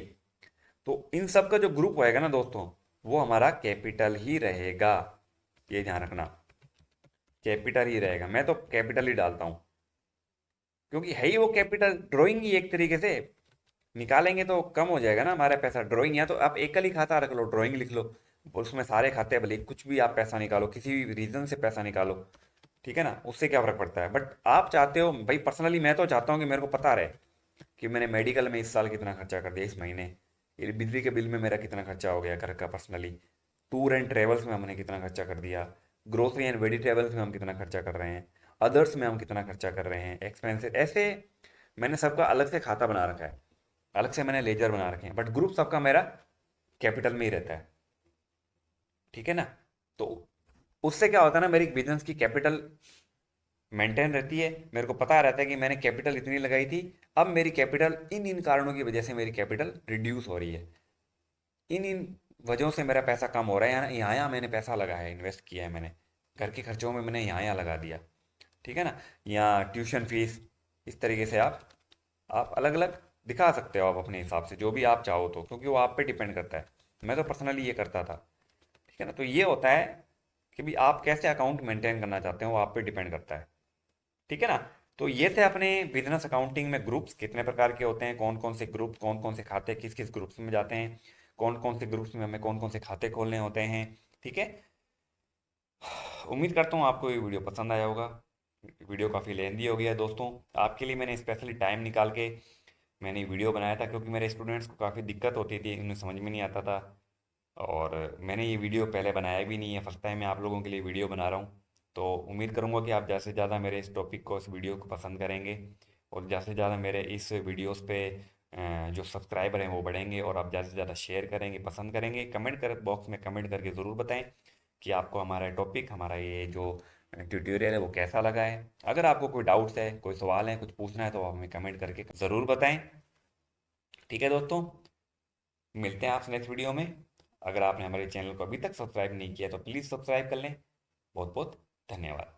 तो इन सब का जो ग्रुप होएगा ना दोस्तों, वो हमारा कैपिटल ही रहेगा, ये ध्यान रखना, कैपिटल ही रहेगा। मैं तो कैपिटल ही डालता हूँ, क्योंकि है ही वो कैपिटल, ड्राइंग ही एक तरीके से, निकालेंगे तो कम हो जाएगा ना हमारा पैसा। ड्राइंग, या तो आप एकल ही खाता रख लो, ड्राइंग लिख लो, उसमें सारे खाते, भले कुछ भी आप पैसा निकालो, किसी भी रीजन से पैसा निकालो, ठीक है ना, उससे क्या फर्क पड़ता है। बट आप चाहते हो भाई, पर्सनली मैं तो चाहता हूँ कि मेरे को पता रहे कि मैंने मेडिकल में इस साल कितना खर्चा कर दिया, इस महीने ये बिजली के बिल में मेरा कितना खर्चा हो गया घर का पर्सनली, टूर एंड ट्रेवल्स में हमने कितना खर्चा कर दिया, ग्रोसरी एंड वेजिटेबल्स में हम कितना खर्चा कर रहे हैं, अदर्स में हम कितना खर्चा कर रहे हैं, एक्सपेंसेस, ऐसे मैंने सबका अलग से खाता बना रखा है, अलग से मैंने लेजर बना रखे हैं, बट ग्रुप सबका मेरा कैपिटल में ही रहता है। ठीक है ना, तो उससे क्या होता है ना, मेरी बिजनेस की कैपिटल मेंटेन रहती है, मेरे को पता रहता है कि मैंने कैपिटल इतनी लगाई थी, अब मेरी कैपिटल इन इन कारणों की वजह से मेरी कैपिटल रिड्यूस हो रही है, इन इन वजहों से मेरा पैसा कम हो रहा है, यहाँ यहाँ मैंने पैसा लगाया है, इन्वेस्ट किया है मैंने, घर के खर्चों में मैंने यहाँ यहाँ लगा दिया। ठीक है ना, या ट्यूशन फीस, इस तरीके से आप अलग अलग दिखा सकते हो आप अपने हिसाब से, जो भी आप चाहो तो, क्योंकि वो आप पे डिपेंड करता है। मैं तो पर्सनली ये करता था। ठीक है ना, तो ये होता है कि भी आप कैसे अकाउंट मेंटेन करना चाहते हो, वो आप पे डिपेंड करता है। ठीक है ना, तो ये थे अपने बिजनेस अकाउंटिंग में ग्रुप्स कितने प्रकार के होते हैं, कौन कौन से ग्रुप्स, कौन कौन से खाते किस किस ग्रुप्स में जाते हैं, कौन कौन से ग्रुप्स में हमें कौन कौन से खाते खोलने होते हैं। ठीक है। उम्मीद करता हूँ आपको ये वीडियो पसंद आया होगा। वीडियो काफ़ी लेंदी हो गया है दोस्तों। आपके लिए मैंने स्पेशली टाइम निकाल के मैंने वीडियो बनाया था, क्योंकि मेरे स्टूडेंट्स को काफ़ी दिक्कत होती थी, उन्हें समझ में नहीं आता था। और मैंने ये वीडियो पहले बनाया भी नहीं है, फर्स्ट टाइम मैं आप लोगों के लिए वीडियो बना रहा हूँ। तो उम्मीद करूँगा कि आप ज़्यादा से ज़्यादा मेरे इस टॉपिक को, इस वीडियो को पसंद करेंगे, और ज़्यादा से ज़्यादा मेरे इस वीडियोस पे जो सब्सक्राइबर हैं वो बढ़ेंगे, और आप ज़्यादा से ज़्यादा शेयर करेंगे, पसंद करेंगे। कमेंट कर बॉक्स में कमेंट करके ज़रूर बताएं कि आपको हमारा टॉपिक, हमारा ये जो ट्यूटोरियल है वो कैसा लगा है। अगर आपको कोई डाउट्स है, कोई सवाल है, कुछ पूछना है, तो आप हमें कमेंट करके ज़रूर बताएं। ठीक है दोस्तों, मिलते हैं आपसे नेक्स्ट वीडियो में। अगर आपने हमारे चैनल को अभी तक सब्सक्राइब नहीं किया तो प्लीज़ सब्सक्राइब कर लें। बहुत बहुत धन्यवाद।